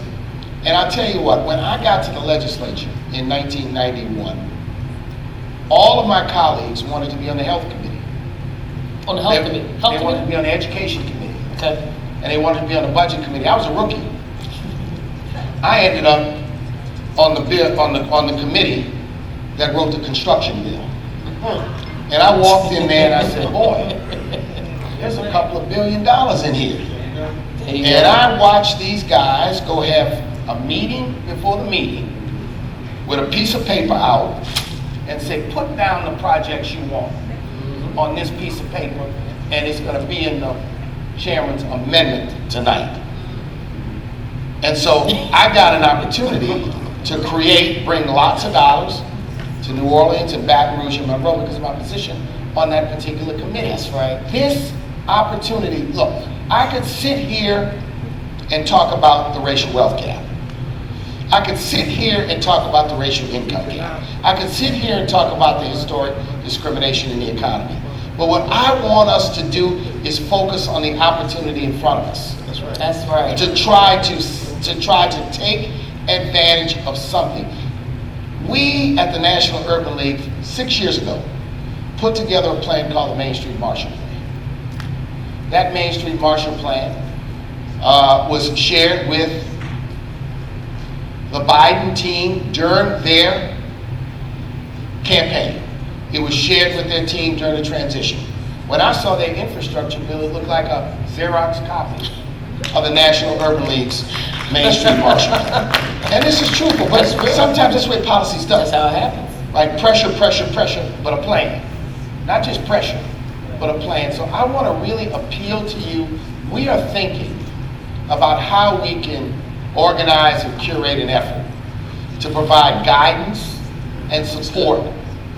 And I'll tell you what, when I got to the legislature in 1991, all of my colleagues wanted to be on the health committee. On the health committee? They wanted to be on the education committee. Okay. And they wanted to be on the budget committee. I was a rookie. I ended up on the bill, on the committee that wrote the construction bill. And I walked in there and I said, boy, there's a couple of $1 billion in here. And I watched these guys go have a meeting before the meeting with a piece of paper out and say, put down the projects you want on this piece of paper, and it's going to be in the chairman's amendment tonight. And so I got an opportunity to bring lots of dollars to New Orleans and Baton Rouge and Monroe because of my position on that particular committee. That's right. This opportunity, look, I could sit here and talk about the racial wealth gap. I could sit here and talk about the racial income gap. I could sit here and talk about the historic discrimination in the economy. But what I want us to do is focus on the opportunity in front of us. That's right. That's right. To try to take advantage of something. We at the National Urban League 6 years ago put together a plan called the Main Street Marshall Plan. That Main Street Marshall Plan was shared with the Biden team during their campaign. It was shared with their team during the transition. When I saw their infrastructure bill, it looked like a Xerox copy of the National Urban League's Main Street Marshall Plan. And this is truthful, but sometimes that's the way policy's done. That's how it happens. Like pressure, but a plan. Not just pressure, but a plan. So I want to really appeal to you. We are thinking about how we can organize and curate an effort to provide guidance and support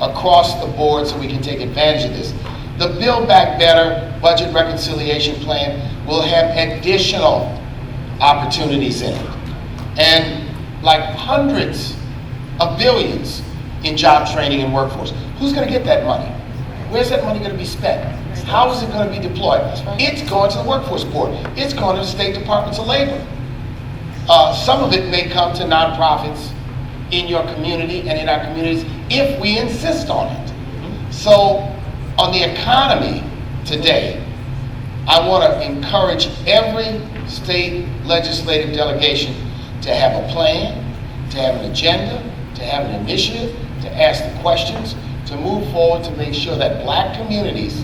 across the board so we can take advantage of this. The Build Back Better Budget Reconciliation Plan will have additional opportunities in it. And like hundreds of billions in job training and workforce. Who's going to get that money? Where's that money going to be spent? How is it going to be deployed? It's going to the Workforce Board. It's going to the State Departments of Labor. Some of it may come to nonprofits in your community and in our communities if we insist on it. So on the economy today, I want to encourage every state legislative delegation to have a plan, to have an agenda, to have an initiative, to ask the questions, to move forward to make sure that black communities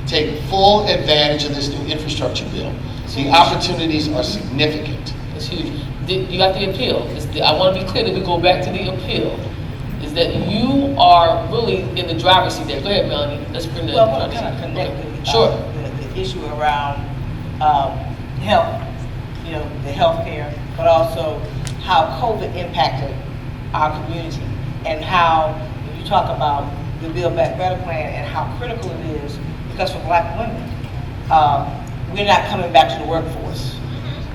take full advantage of this new infrastructure bill. The opportunities are significant. It's huge. You got the appeal. I want to be clear that we go back to the appeal. Is that you are really in the driver's seat there. Go ahead, Melanie. Let's bring the Well, we're kind of connected. Sure. The issue around health, the health care, but also how COVID impacted our community and how, when you talk about the Build Back Better plan and how critical it is, because for black women, we're not coming back to the workforce.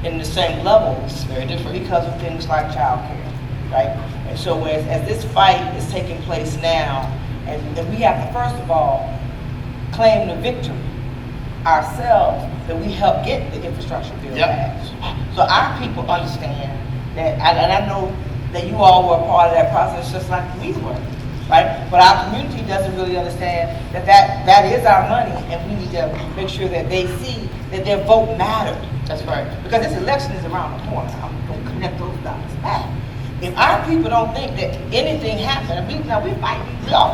in the same level. It's very different. Because of things like childcare, right? And so as this fight is taking place now, and we have to first of all claim the victory ourselves that we helped get the infrastructure bill passed. So our people understand that, and I know that you all were a part of that process just like we were, right? But our community doesn't really understand that is our money, and we need to make sure that they see that their vote mattered. That's right. Because this election is around the corner. I'm going to connect those dots back. If our people don't think that anything happened, and we all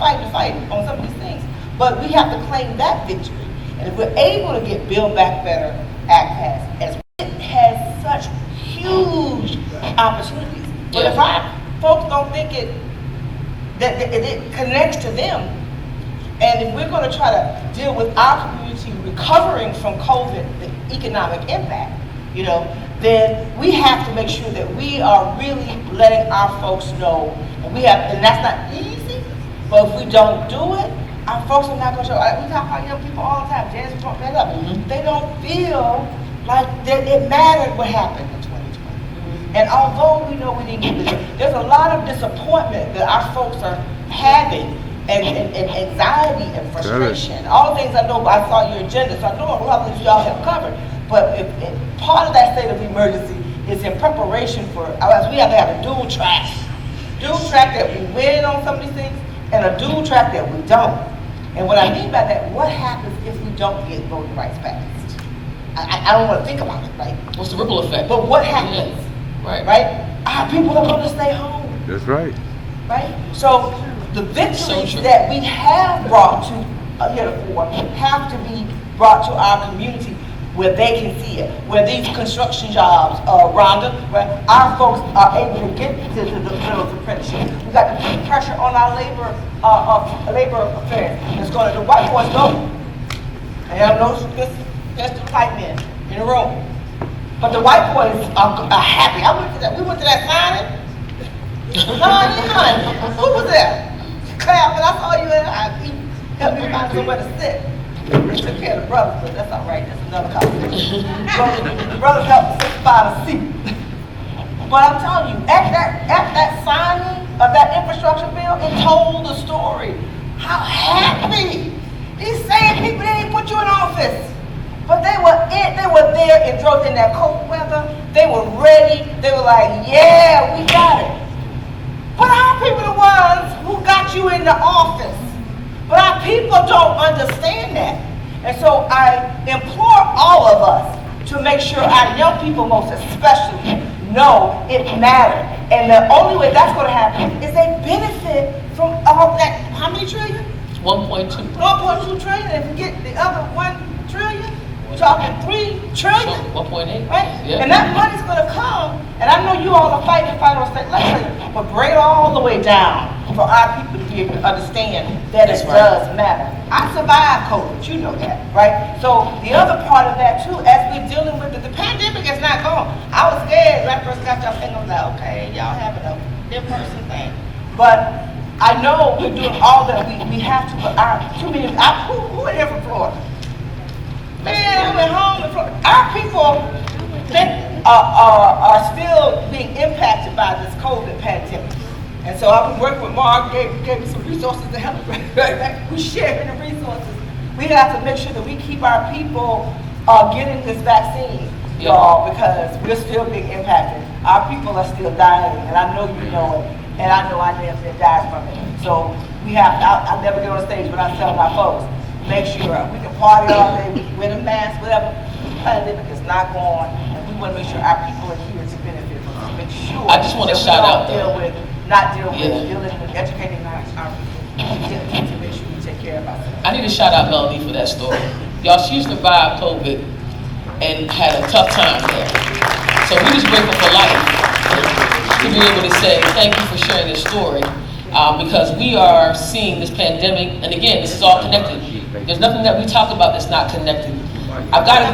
fight the fight on some of these things, but we have to claim that victory. And if we're able to get Build Back Better Act passed, as it has such huge opportunities. But if our folks don't think that it connects to them, and if we're going to try to deal with our community recovering from COVID, the economic impact, then we have to make sure that we are really letting our folks know, and that's not easy, but if we don't do it, our folks are not going to show. We talk about young people all the time. Janice brought that up. They don't feel like that it mattered what happened in 2020. And although we know we didn't get this, there's a lot of disappointment that our folks are having, and anxiety and frustration. All the things I know, I saw your agenda, so I know a lot of things y'all have covered. But if part of that state of emergency is in preparation for, we have to have a dual track that we win on some of these things, and a dual track that we don't. And what I mean by that, what happens if we don't get voting rights passed? I don't want to think about it, right? What's the ripple effect? But what happens? Yeah. Right? Our people are going to stay home. That's right. Right? So the victories that we have brought to heretofore have to be brought to our community where they can see it, where these construction jobs, Rhonda, where our folks are able to get to those apprenticeships. We got to put pressure on our labor affairs. The white boys know. And I know there's the white men in the room. But the white boys are happy. We went to that signing. Who was there? Claire, when I saw you and I helped me find somewhere to sit. We took care of the brothers, but that's all right. That's another conversation. The brothers helped us find a seat. But I'm telling you, at that signing of that infrastructure bill, it told the story. How happy these same people, they didn't put you in office, but they were there in that cold weather. They were ready. They were like, yeah, we got it. But our people are the ones who got you in the office. But our people don't understand that. And so I implore all of us to make sure our young people most especially know it matters. And the only way that's going to happen is they benefit from all that. How many trillion? 1.2. 1.2 trillion. And if you get the other 1 trillion, we're talking 3 trillion. 1.8. Right? Yeah. And that money's going to come. And I know you all are fighting on state legislature, but bring it all the way down for our people to be able to understand that it does matter. I survived COVID, you know that, right? So the other part of that too, as we're dealing with the pandemic is not gone. I was scared when I first got y'all thing. I was like, okay, y'all having a in-person thing. But I know we're doing all that we have to, but who in here from Florida? Man, I went home in Florida. Our people are still being impacted by this COVID pandemic. And so I've been working with Mark, gave me some resources to help. We're sharing the resources. We have to make sure that we keep our people getting this vaccine, y'all, because we're still being impacted. Our people are still dying, and I know you know it, and I know I never died from it. So we have to, I'll never get on stage without telling our folks, make sure we can party all day, we can wear the mask, whatever. The pandemic is not gone, and we want to make sure our people are here to benefit from it. Make sure I just want to shout out dealing with educating our people to make sure we take care of ourselves. I need to shout out Melanie for that story. Y'all, she survived COVID and had a tough time there. So we just grateful for life to be able to say thank you for sharing this story, because we are seeing this pandemic, and again, this is all connected. There's nothing that we talk about that's not connected. I've got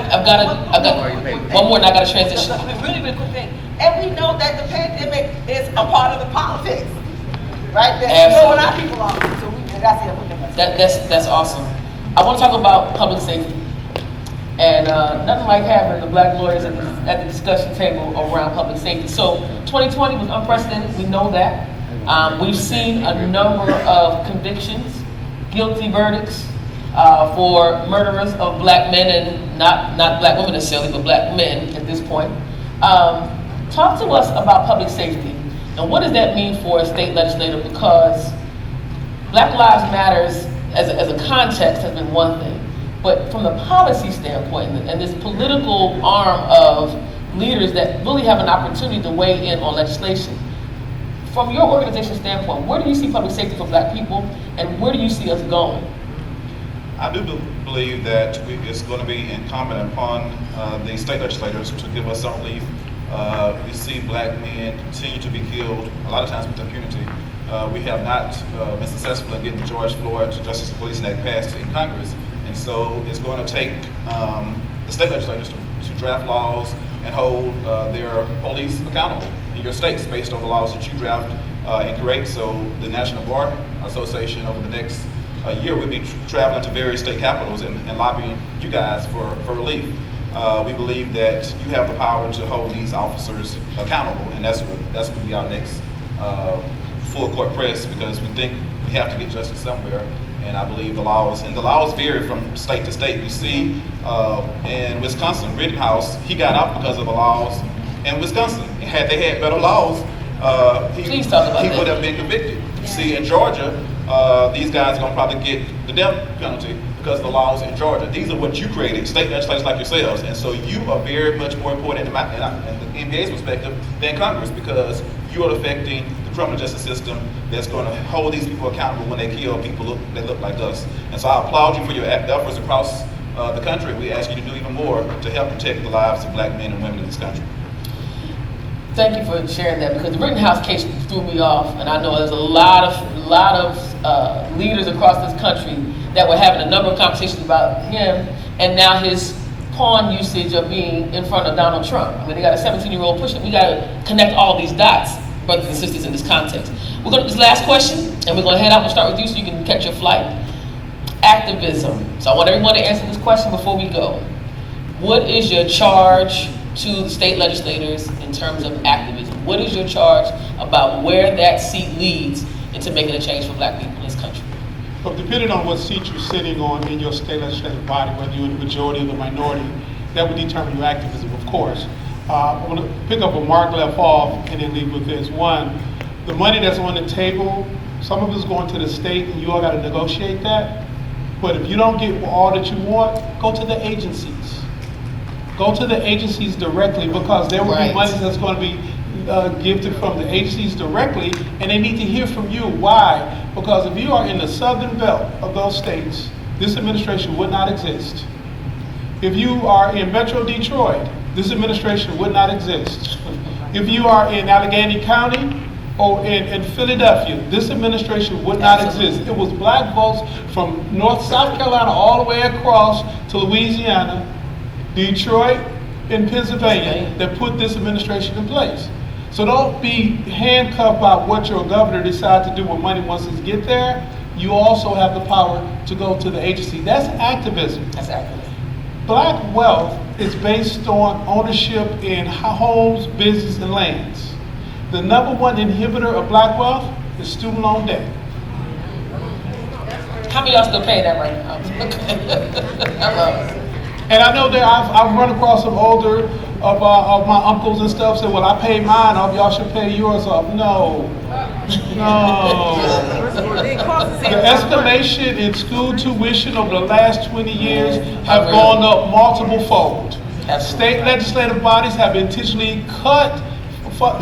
one more, and I got to transition. Really quick thing. And we know that the pandemic is a part of the politics, right? That's what our people are. So that's awesome. I want to talk about public safety, and nothing like having the black lawyers in at the discussion table around public safety. So 2020 was unprecedented, we know that. We've seen a number of convictions, guilty verdicts for murderers of black men, and not black women necessarily, but black men at this point. Talk to us about public safety, and what does that mean for a state legislator? Because Black Lives Matters as a context has been one thing, but from the policy standpoint and this political arm of leaders that really have an opportunity to weigh in on legislation, from your organization standpoint, where do you see public safety for black people, and where do you see us going? I do believe that it's going to be incumbent upon the state legislators to give us some relief. We see black men continue to be killed, a lot of times with impunity. We have not been successful in getting George Floyd to Justice and Policing Act passed in Congress. And so it's going to take the state legislators to draft laws and hold their police accountable in your states based on the laws that you draft and create. So the National Bar Association over the next year will be traveling to various state capitals and lobbying you guys for relief. We believe that you have the power to hold these officers accountable, and that's going to be our next full court press, because we think we have to get justice somewhere. And I believe the laws vary from state to state. We see in Wisconsin, Rittenhouse, he got out because of the laws in Wisconsin. Had they had better laws, he would have been convicted. You see, in Georgia, these guys are going to probably get the death penalty because of the laws in Georgia. These are what you created, state legislators like yourselves. And so you are very much more important in the NBA's perspective than Congress, because you are affecting the criminal justice system that's going to hold these people accountable when they kill people that look like us. And so I applaud you for your efforts across the country. We ask you to do even more to help protect the lives of black men and women in this country. Thank you for sharing that, because the Rittenhouse case threw me off, and I know there's a lot of leaders across this country that were having a number of conversations about him, and now his pawn usage of being in front of Donald Trump. I mean, they got a 17-year-old pushing. We got to connect all these dots, brothers and sisters, in this context. We're going to this last question, and we're going to head out. We'll start with you so you can catch your flight. Activism. So I want everyone to answer this question before we go. What is your charge to the state legislators in terms of activism? What is your charge about where that seat leads into making a change for black people in this country? But depending on what seat you're sitting on in your state legislative body, whether you're in the majority or the minority, that would determine your activism, of course. I want to pick up where Mark left off and then leave with this. One, the money that's on the table, some of it's going to the state and you all got to negotiate that. But if you don't get all that you want, go to the agencies. Go to the agencies directly, because there will be money that's going to be gifted from the agencies directly, and they need to hear from you. Why? Because if you are in the southern belt of those states, this administration would not exist. If you are in Metro Detroit, this administration would not exist. If you are in Allegheny County or in Philadelphia, this administration would not exist. It was black votes from South Carolina all the way across to Louisiana, Detroit, and Pennsylvania that put this administration in place. So don't be handcuffed by what your governor decides to do with money once it gets there. You also have the power to go to the agency. That's activism. That's activism. Black wealth is based on ownership in homes, business, and lands. The number one inhibitor of black wealth is student loan debt. How many of y'all still paying that right now? I love it. And I know that I've run across some older of my uncles and stuff say, well, I paid mine off, y'all should pay yours off. No. The escalation in school tuition over the last 20 years have gone up multiple fold. State legislative bodies have intentionally cut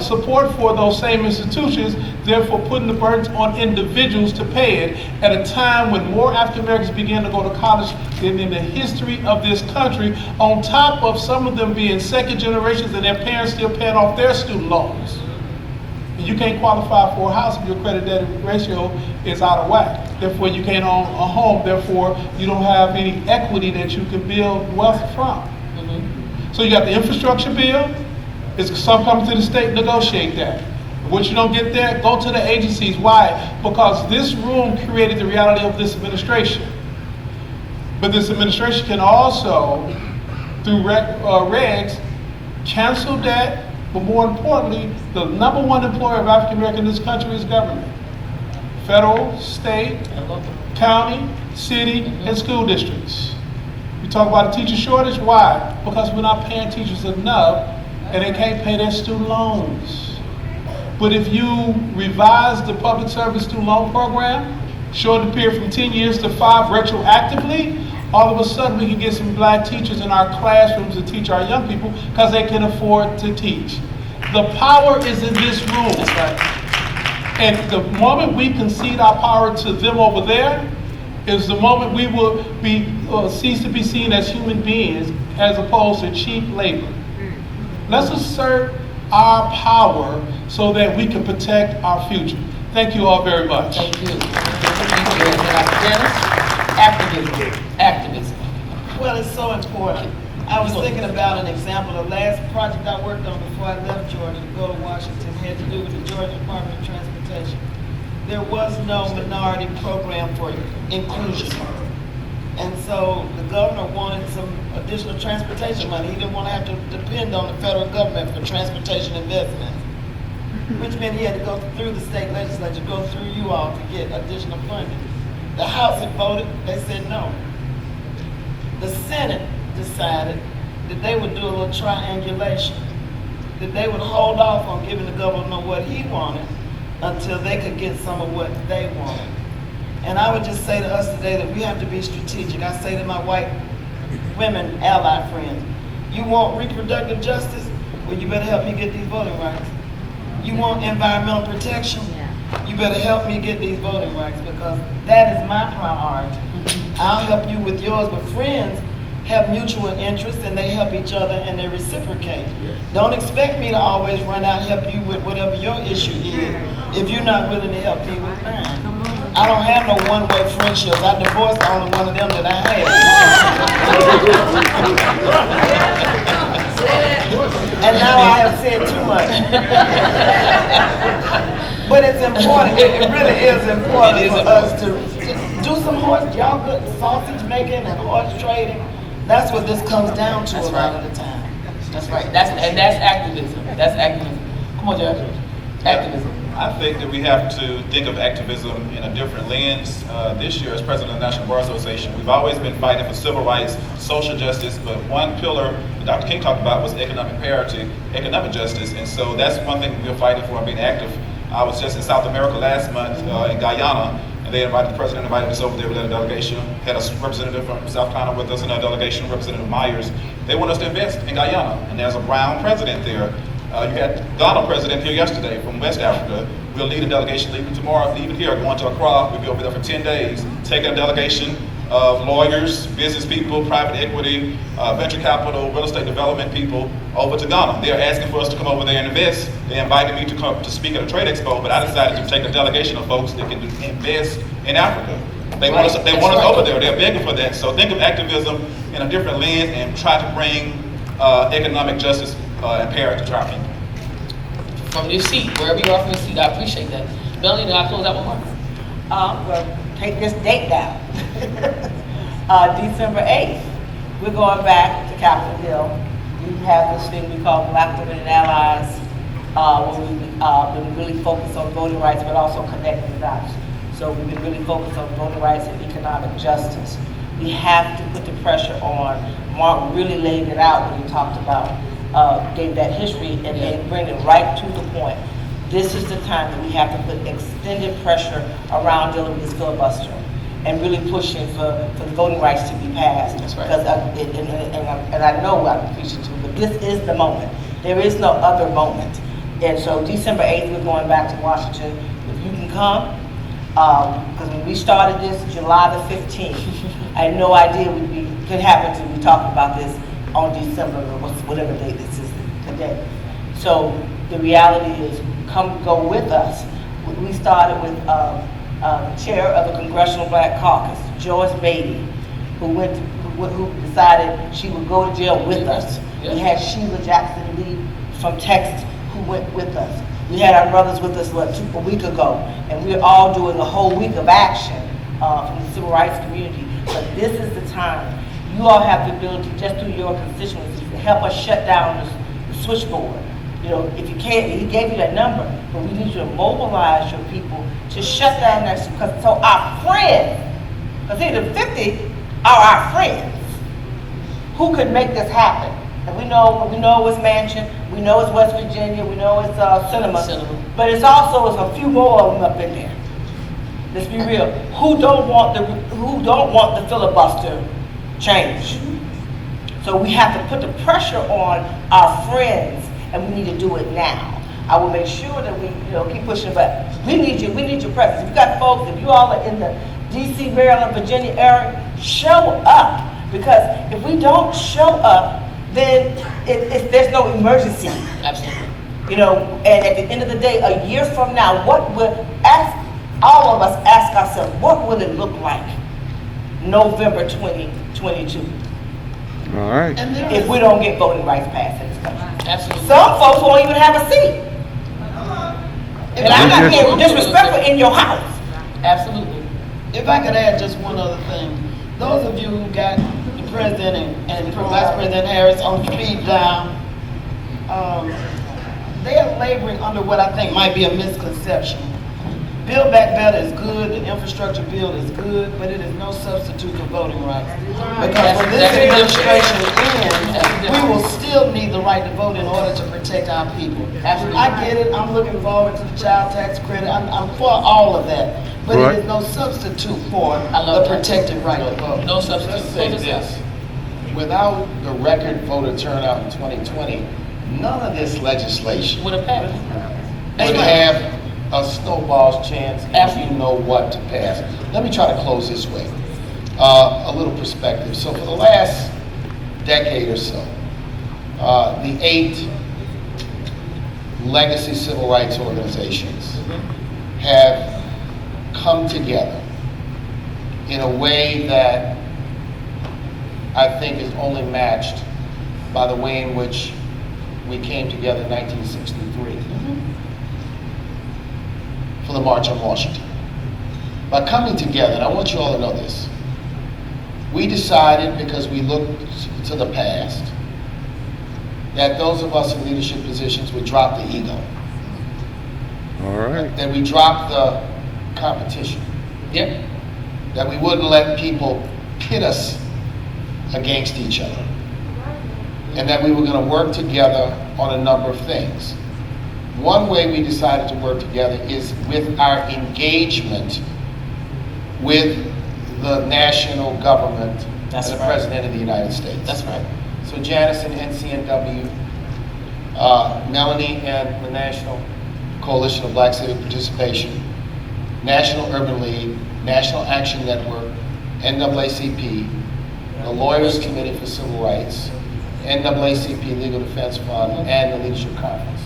support for those same institutions, therefore putting the burdens on individuals to pay it at a time when more African Americans began to go to college than in the history of this country, on top of some of them being second generations and their parents still paying off their student loans. And you can't qualify for a house if your credit debt ratio is out of whack. Therefore, you can't own a home. Therefore, you don't have any equity that you can build wealth from. So you got the infrastructure bill. It's some coming to the state, negotiate that. What you don't get there, go to the agencies. Why? Because this room created the reality of this administration. But this administration can also, through regs, Cancel debt, but more importantly, the number one employer of African American in this country is government. Federal, state, county, city, and school districts. We talk about a teacher shortage, why? Because we're not paying teachers enough and they can't pay their student loans. But if you revise the public service student loan program, shorten the period from 10 years to 5 retroactively, all of a sudden we can get some black teachers in our classrooms to teach our young people because they can afford to teach. The power is in this room. That's right. And the moment we concede our power to them over there is the moment we will be cease to be seen as human beings as opposed to cheap labor. Let's assert our power so that we can protect our future. Thank you all very much. Thank you. Thank you. Janice? Activism. Activism. Well, it's so important. I was thinking about an example. The last project I worked on before I left Georgia to go to Washington had to do with the Georgia Department of Transportation. There was no minority program for inclusion. And so the governor wanted some additional transportation money. He didn't want to have to depend on the federal government for transportation investments, which meant he had to go through the state legislature, go through you all to get additional funding. The House had voted, they said no. The Senate decided that they would do a little triangulation, that they would hold off on giving the governor what he wanted until they could get some of what they wanted. And I would just say to us today that we have to be strategic. I say to my white women ally friends, you want reproductive justice? Well, you better help me get these voting rights. You want environmental protection? You better help me get these voting rights because that is my priority. I'll help you with yours, but friends have mutual interests and they help each other and they reciprocate. Don't expect me to always run out and help you with whatever your issue is if you're not willing to help me with mine. I don't have no one-way friendships. I divorced the only one of them that I had. And now I have said too much. But it's important, it really is important for us to do some horse, y'all good sausage making and horse trading. That's what this comes down to That's a lot right. of the time. That's right. That's activism. That's activism. Come on, Judge. Activism. I think that we have to think of activism in a different lens. This year, as president of the National Bar Association, we've always been fighting for civil rights, social justice, but one pillar that Dr. King talked about was economic parity, economic justice, and so that's one thing we're fighting for, being active. I was just in South America last month in Guyana, and they invited, the president invited us over there, we led a delegation, had a representative from South Carolina with us in our delegation, Representative Myers. They want us to invest in Guyana, and there's a brown president there. You had Ghana president here yesterday from West Africa. We'll lead a delegation leaving tomorrow, leaving here, going to Accra. We'll be over there for 10 days, taking a delegation of lawyers, business people, private equity, venture capital, real estate development people over to Ghana. They're asking for us to come over there and invest. They invited me to come to speak at a trade expo, but I decided to take a delegation of folks that can invest in Africa. They want us over there. They're begging for that. So think of activism in a different lens and try to bring economic justice and parity to our people. From your seat, wherever you are from your seat, I appreciate that. Melanie, I close out with Mark. Well, take this date down. December 8th, we're going back to Capitol Hill. We have this thing we call Black Women and Allies, where we've been really focused on voting rights, but also connecting the dots. So we've been really focused on voting rights and economic justice. We have to put the pressure on. Mark really laid it out when he talked about, gave that history and then bring it right to the point. This is the time that we have to put extended pressure around dealing with this filibuster and really pushing for the voting rights to be passed. That's right. Because and I know I'm preaching to, but this is the moment. There is no other moment. And so December 8th, we're going back to Washington. If you can come, because when we started this July the 15th, I had no idea could happen to be talking about this on December or whatever date this is today. So the reality is, come go with us. We started with the chair of the Congressional Black Caucus, Joyce Beatty, who decided she would go to jail with us. Yeah. We had Sheila Jackson Lee from Texas who went with us. We had our brothers with us a week ago, and we're all doing a whole week of action from the civil rights community. But this is the time. You all have the ability, just through your constituencies, to help us shut down the switchboard. You know, if you can't, he gave you that number, but we need you to mobilize your people to shut down that, because so our friends, because see, the 50 are our friends who could make this happen. And we know it's Mansion, we know it's West Virginia, we know it's Cinema, but it's also a few more of them up in there. Let's be real. Who don't want the filibuster change? So we have to put the pressure on our friends, and we need to do it now. I will make sure that we, keep pushing, but we need your presence. If you got folks, if you all are in the DC, Maryland, Virginia area, show up. Because if we don't show up, then there's no emergency. Absolutely. And at the end of the day, a year from now, all of us ask ourselves, what will it look like November 2022? All right. If we don't get voting rights passed in this country. Absolutely. Some folks won't even have a seat. And I'm not being disrespectful in your house. Absolutely. If I could add just one other thing. Those of you who got the president and Vice President Harris on speed dial, they are laboring under what I think might be a misconception. Build Back Better is good, the infrastructure bill is good, but it is no substitute for voting rights. Because when this administration ends, we will still need the right to vote in order to protect our people. I get it, I'm looking forward to the child tax credit, I'm for all of that. But it is no substitute for the protected right to vote. No substitute. Let's say this, without the record voter turnout in 2020, none of this legislation Would have passed. would have a snowball's chance if you know what to pass. Let me try to close this way. A little perspective. So for the last decade or so, the 8 legacy civil rights organizations have come together in a way that I think is only matched by the way in which we came together in 1963 for the March on Washington. By coming together, and I want you all to know this, we decided, because we looked to the past, that those of us in leadership positions would drop the ego. All right. That we drop the competition. Yep. That we wouldn't let people pit us against each other. And that we were going to work together on a number of things. One way we decided to work together is with our engagement with the national government and the President of the United States. That's right. So Janice and NCNW, Melanie and the National Coalition of Black Civic Participation, National Urban League, National Action Network, NAACP, the Lawyers Committee for Civil Rights, NAACP Legal Defense Fund, and the Leadership Conference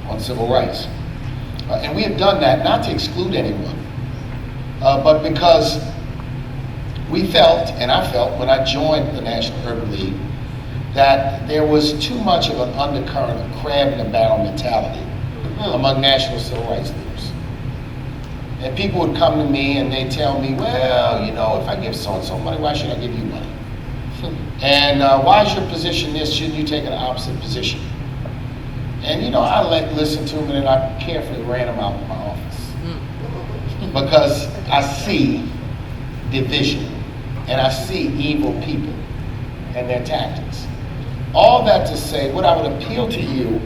on Civil Rights. And we have done that not to exclude anyone, but because we felt, and I felt when I joined the National Urban League, that there was too much of an undercurrent of crab in a barrel mentality among national civil rights leaders. And people would come to me and they'd tell me, well, if I give so-and-so money, why should I give you money? And why is your position this? Shouldn't you take an opposite position? And I listen to them, and then I carefully ran them out of my office. Because I see division, and I see evil people and their tactics. All that to say, what I would appeal to you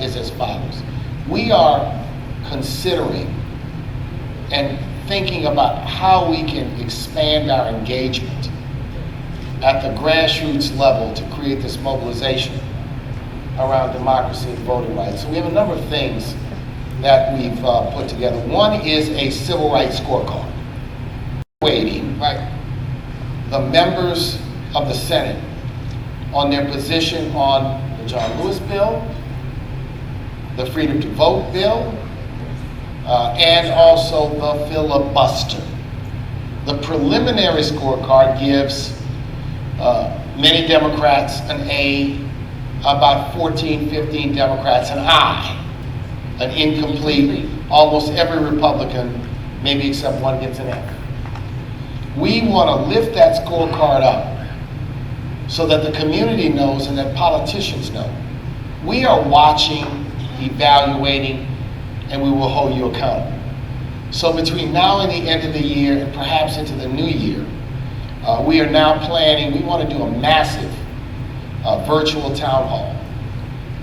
is as follows. We are considering and thinking about how we can expand our engagement at the grassroots level to create this mobilization around democracy and voting rights. So we have a number of things that we've put together. One is a civil rights scorecard. Waiting, right, the members of the Senate on their position on the John Lewis bill, the Freedom to Vote bill, and also the filibuster. The preliminary scorecard gives many Democrats an A, about 14, 15 Democrats an I, an incomplete. Almost every Republican, maybe except one, gets an F. We want to lift that scorecard up so that the community knows and that politicians know We are watching, evaluating, and we will hold you accountable. So between now and the end of the year, and perhaps into the new year, we are now planning, we want to do a massive virtual town hall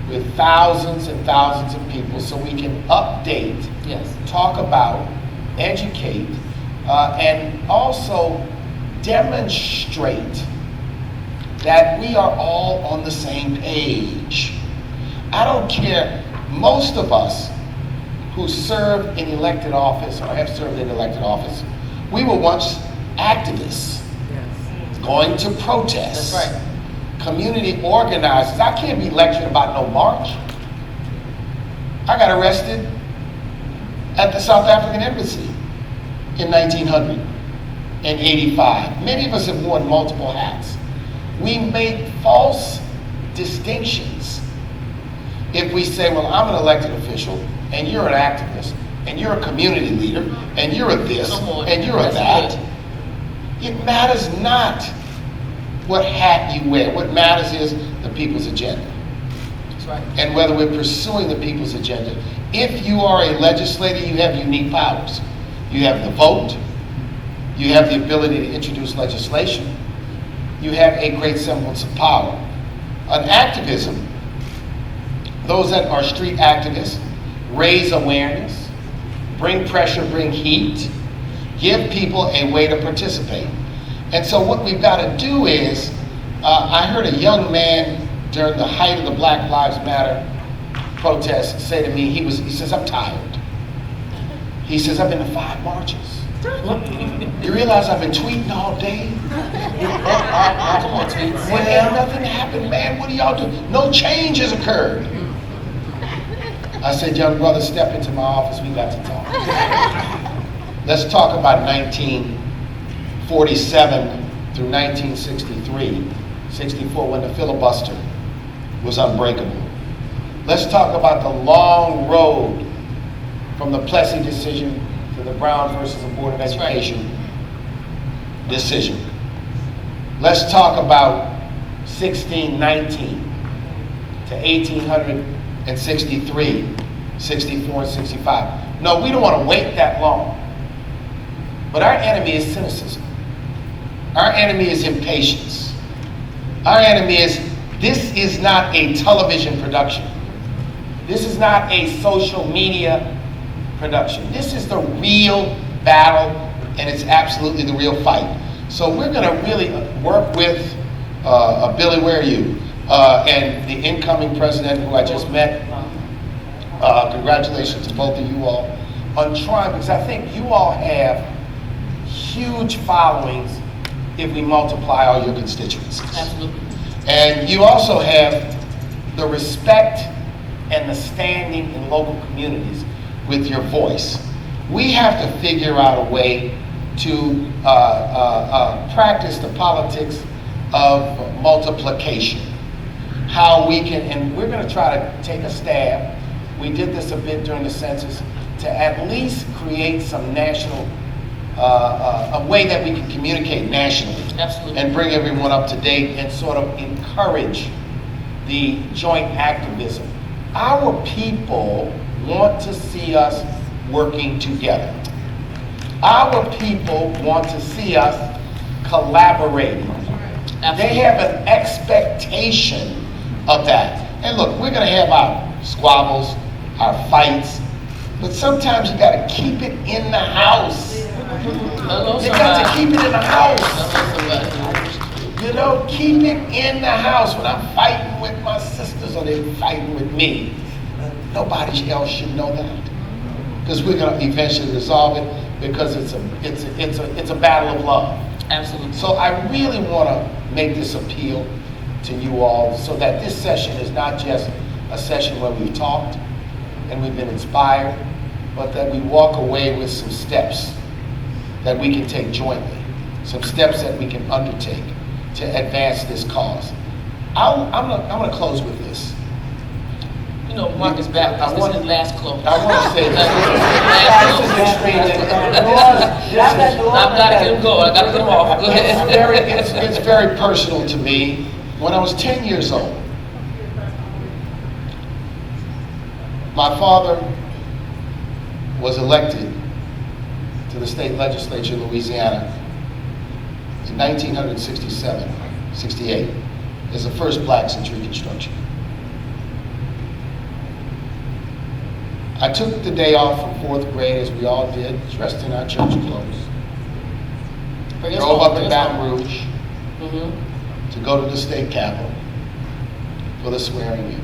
with thousands and thousands of people so we can update, talk about, educate, and also demonstrate that we are all on the same page. I don't care, most of us who serve in elected office or have served in elected office, we were once activists, going to protests. That's right. Community organizers. I can't be lecturing about no march. I got arrested at the South African Embassy in 1985. Many of us have worn multiple hats. We make false distinctions. If we say, well, I'm an elected official, and you're an activist, and you're a community leader, and you're a this, and you're a that, it matters not what hat you wear. What matters is the people's agenda. That's right. And whether we're pursuing the people's agenda. If you are a legislator, you have unique powers. You have the vote. You have the ability to introduce legislation. You have a great semblance of power. On activism, those that are street activists raise awareness, bring pressure, bring heat, give people a way to participate. And so what we've got to do is, I heard a young man during the height of the Black Lives Matter protests say to me, he says, I'm tired. He says, I've been to 5 marches. You realize I've been tweeting all day? Come on, tweets. When ain't nothing happened, man, what do y'all do? No change has occurred. I said, young brother, step into my office, we got to talk. Let's talk about 1947 through 1963, 64, when the filibuster was unbreakable. Let's talk about the long road from the Plessy decision to the Brown versus the Board of Education decision. Let's talk about 1619 to 1863, 64 and 65. No, we don't want to wait that long. But our enemy is cynicism. Our enemy is impatience. Our enemy is, this is not a television production. This is not a social media production. This is the real battle, and it's absolutely the real fight. So we're going to really work with Billy, where are you? And the incoming president who I just met. Congratulations to both of you all on trying, because I think you all have huge followings if we multiply all your constituencies. Absolutely. And you also have the respect and the standing in local communities with your voice. We have to figure out a way to practice the politics of multiplication. How we can, and we're going to try to take a stab. We did this a bit during the census to at least create some national, a way that we can communicate nationally. Absolutely. And bring everyone up to date and sort of encourage the joint activism. Our people want to see us working together. Our people want to see us collaborating. Absolutely. They have an expectation of that. And look, we're going to have our squabbles, our fights, but sometimes you got to keep it in the house. You got to keep it in the house. You know, keep it in the house. When I'm fighting with my sisters or they're fighting with me, nobody else should know that, because we're going to eventually resolve it, because it's a battle of love. Absolutely. So I really want to make this appeal to you all, so that this session is not just a session where we've talked and we've been inspired, but that we walk away with some steps that we can take jointly, some steps that we can undertake to advance this cause. I'm going to close with this. You know, Marcus Baptist, this is his last close. I want to say this. I've got to get him going. I've got to get him off. Go ahead. It's very personal to me. When I was 10 years old, My father was elected to the state legislature of Louisiana in 1967, 68, as the first blacks in tree construction. I took the day off from 4th grade, as we all did, dressed in our church clothes. Drove up to Baton Rouge to go to the state capitol for the swearing in.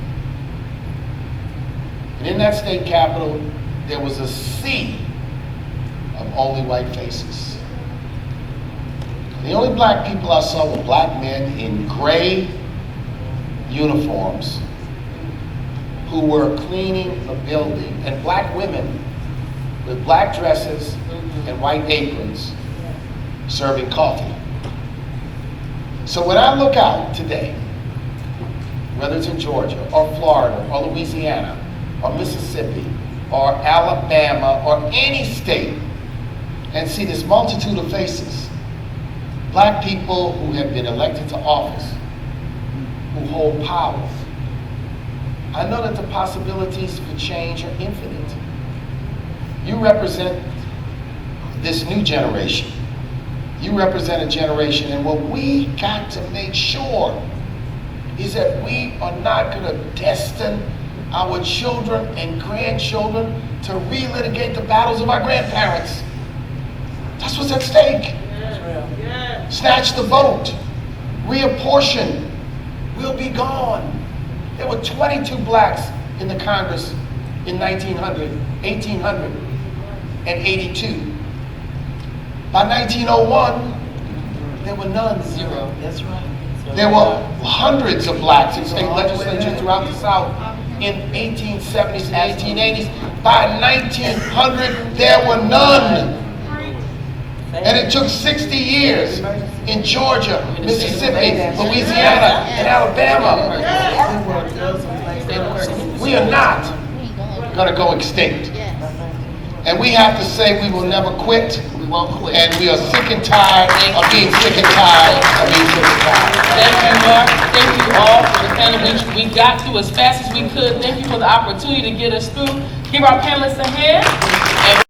And in that state capitol, there was a sea of only white faces. The only black people I saw were black men in gray uniforms who were cleaning a building, and black women with black dresses and white aprons serving coffee. So when I look out today, whether it's in Georgia or Florida or Louisiana or Mississippi or Alabama or any state, and see this multitude of faces, black people who have been elected to office, who hold power, I know that the possibilities for change are infinite. You represent this new generation. You represent a generation, and what we got to make sure is that we are not going to destine our children and grandchildren to relitigate the battles of our grandparents. That's what's at stake. Snatch the vote, reapportion, we'll be gone. There were 22 blacks in the Congress in 1882. By 1901, there were none. Zero. That's right. There were hundreds of blacks in state legislatures throughout the South in 1870s and 1880s. By 1900, there were none. And it took 60 years in Georgia, Mississippi, Louisiana, and Alabama. We are not going to go extinct. And we have to say we will never quit. We won't quit. And we are sick and tired of being sick and tired of being sick and tired. Thank you, Mark. Thank you all for the panel. We got through as fast as we could. Thank you for the opportunity to get us through. Give our panelists a hand. And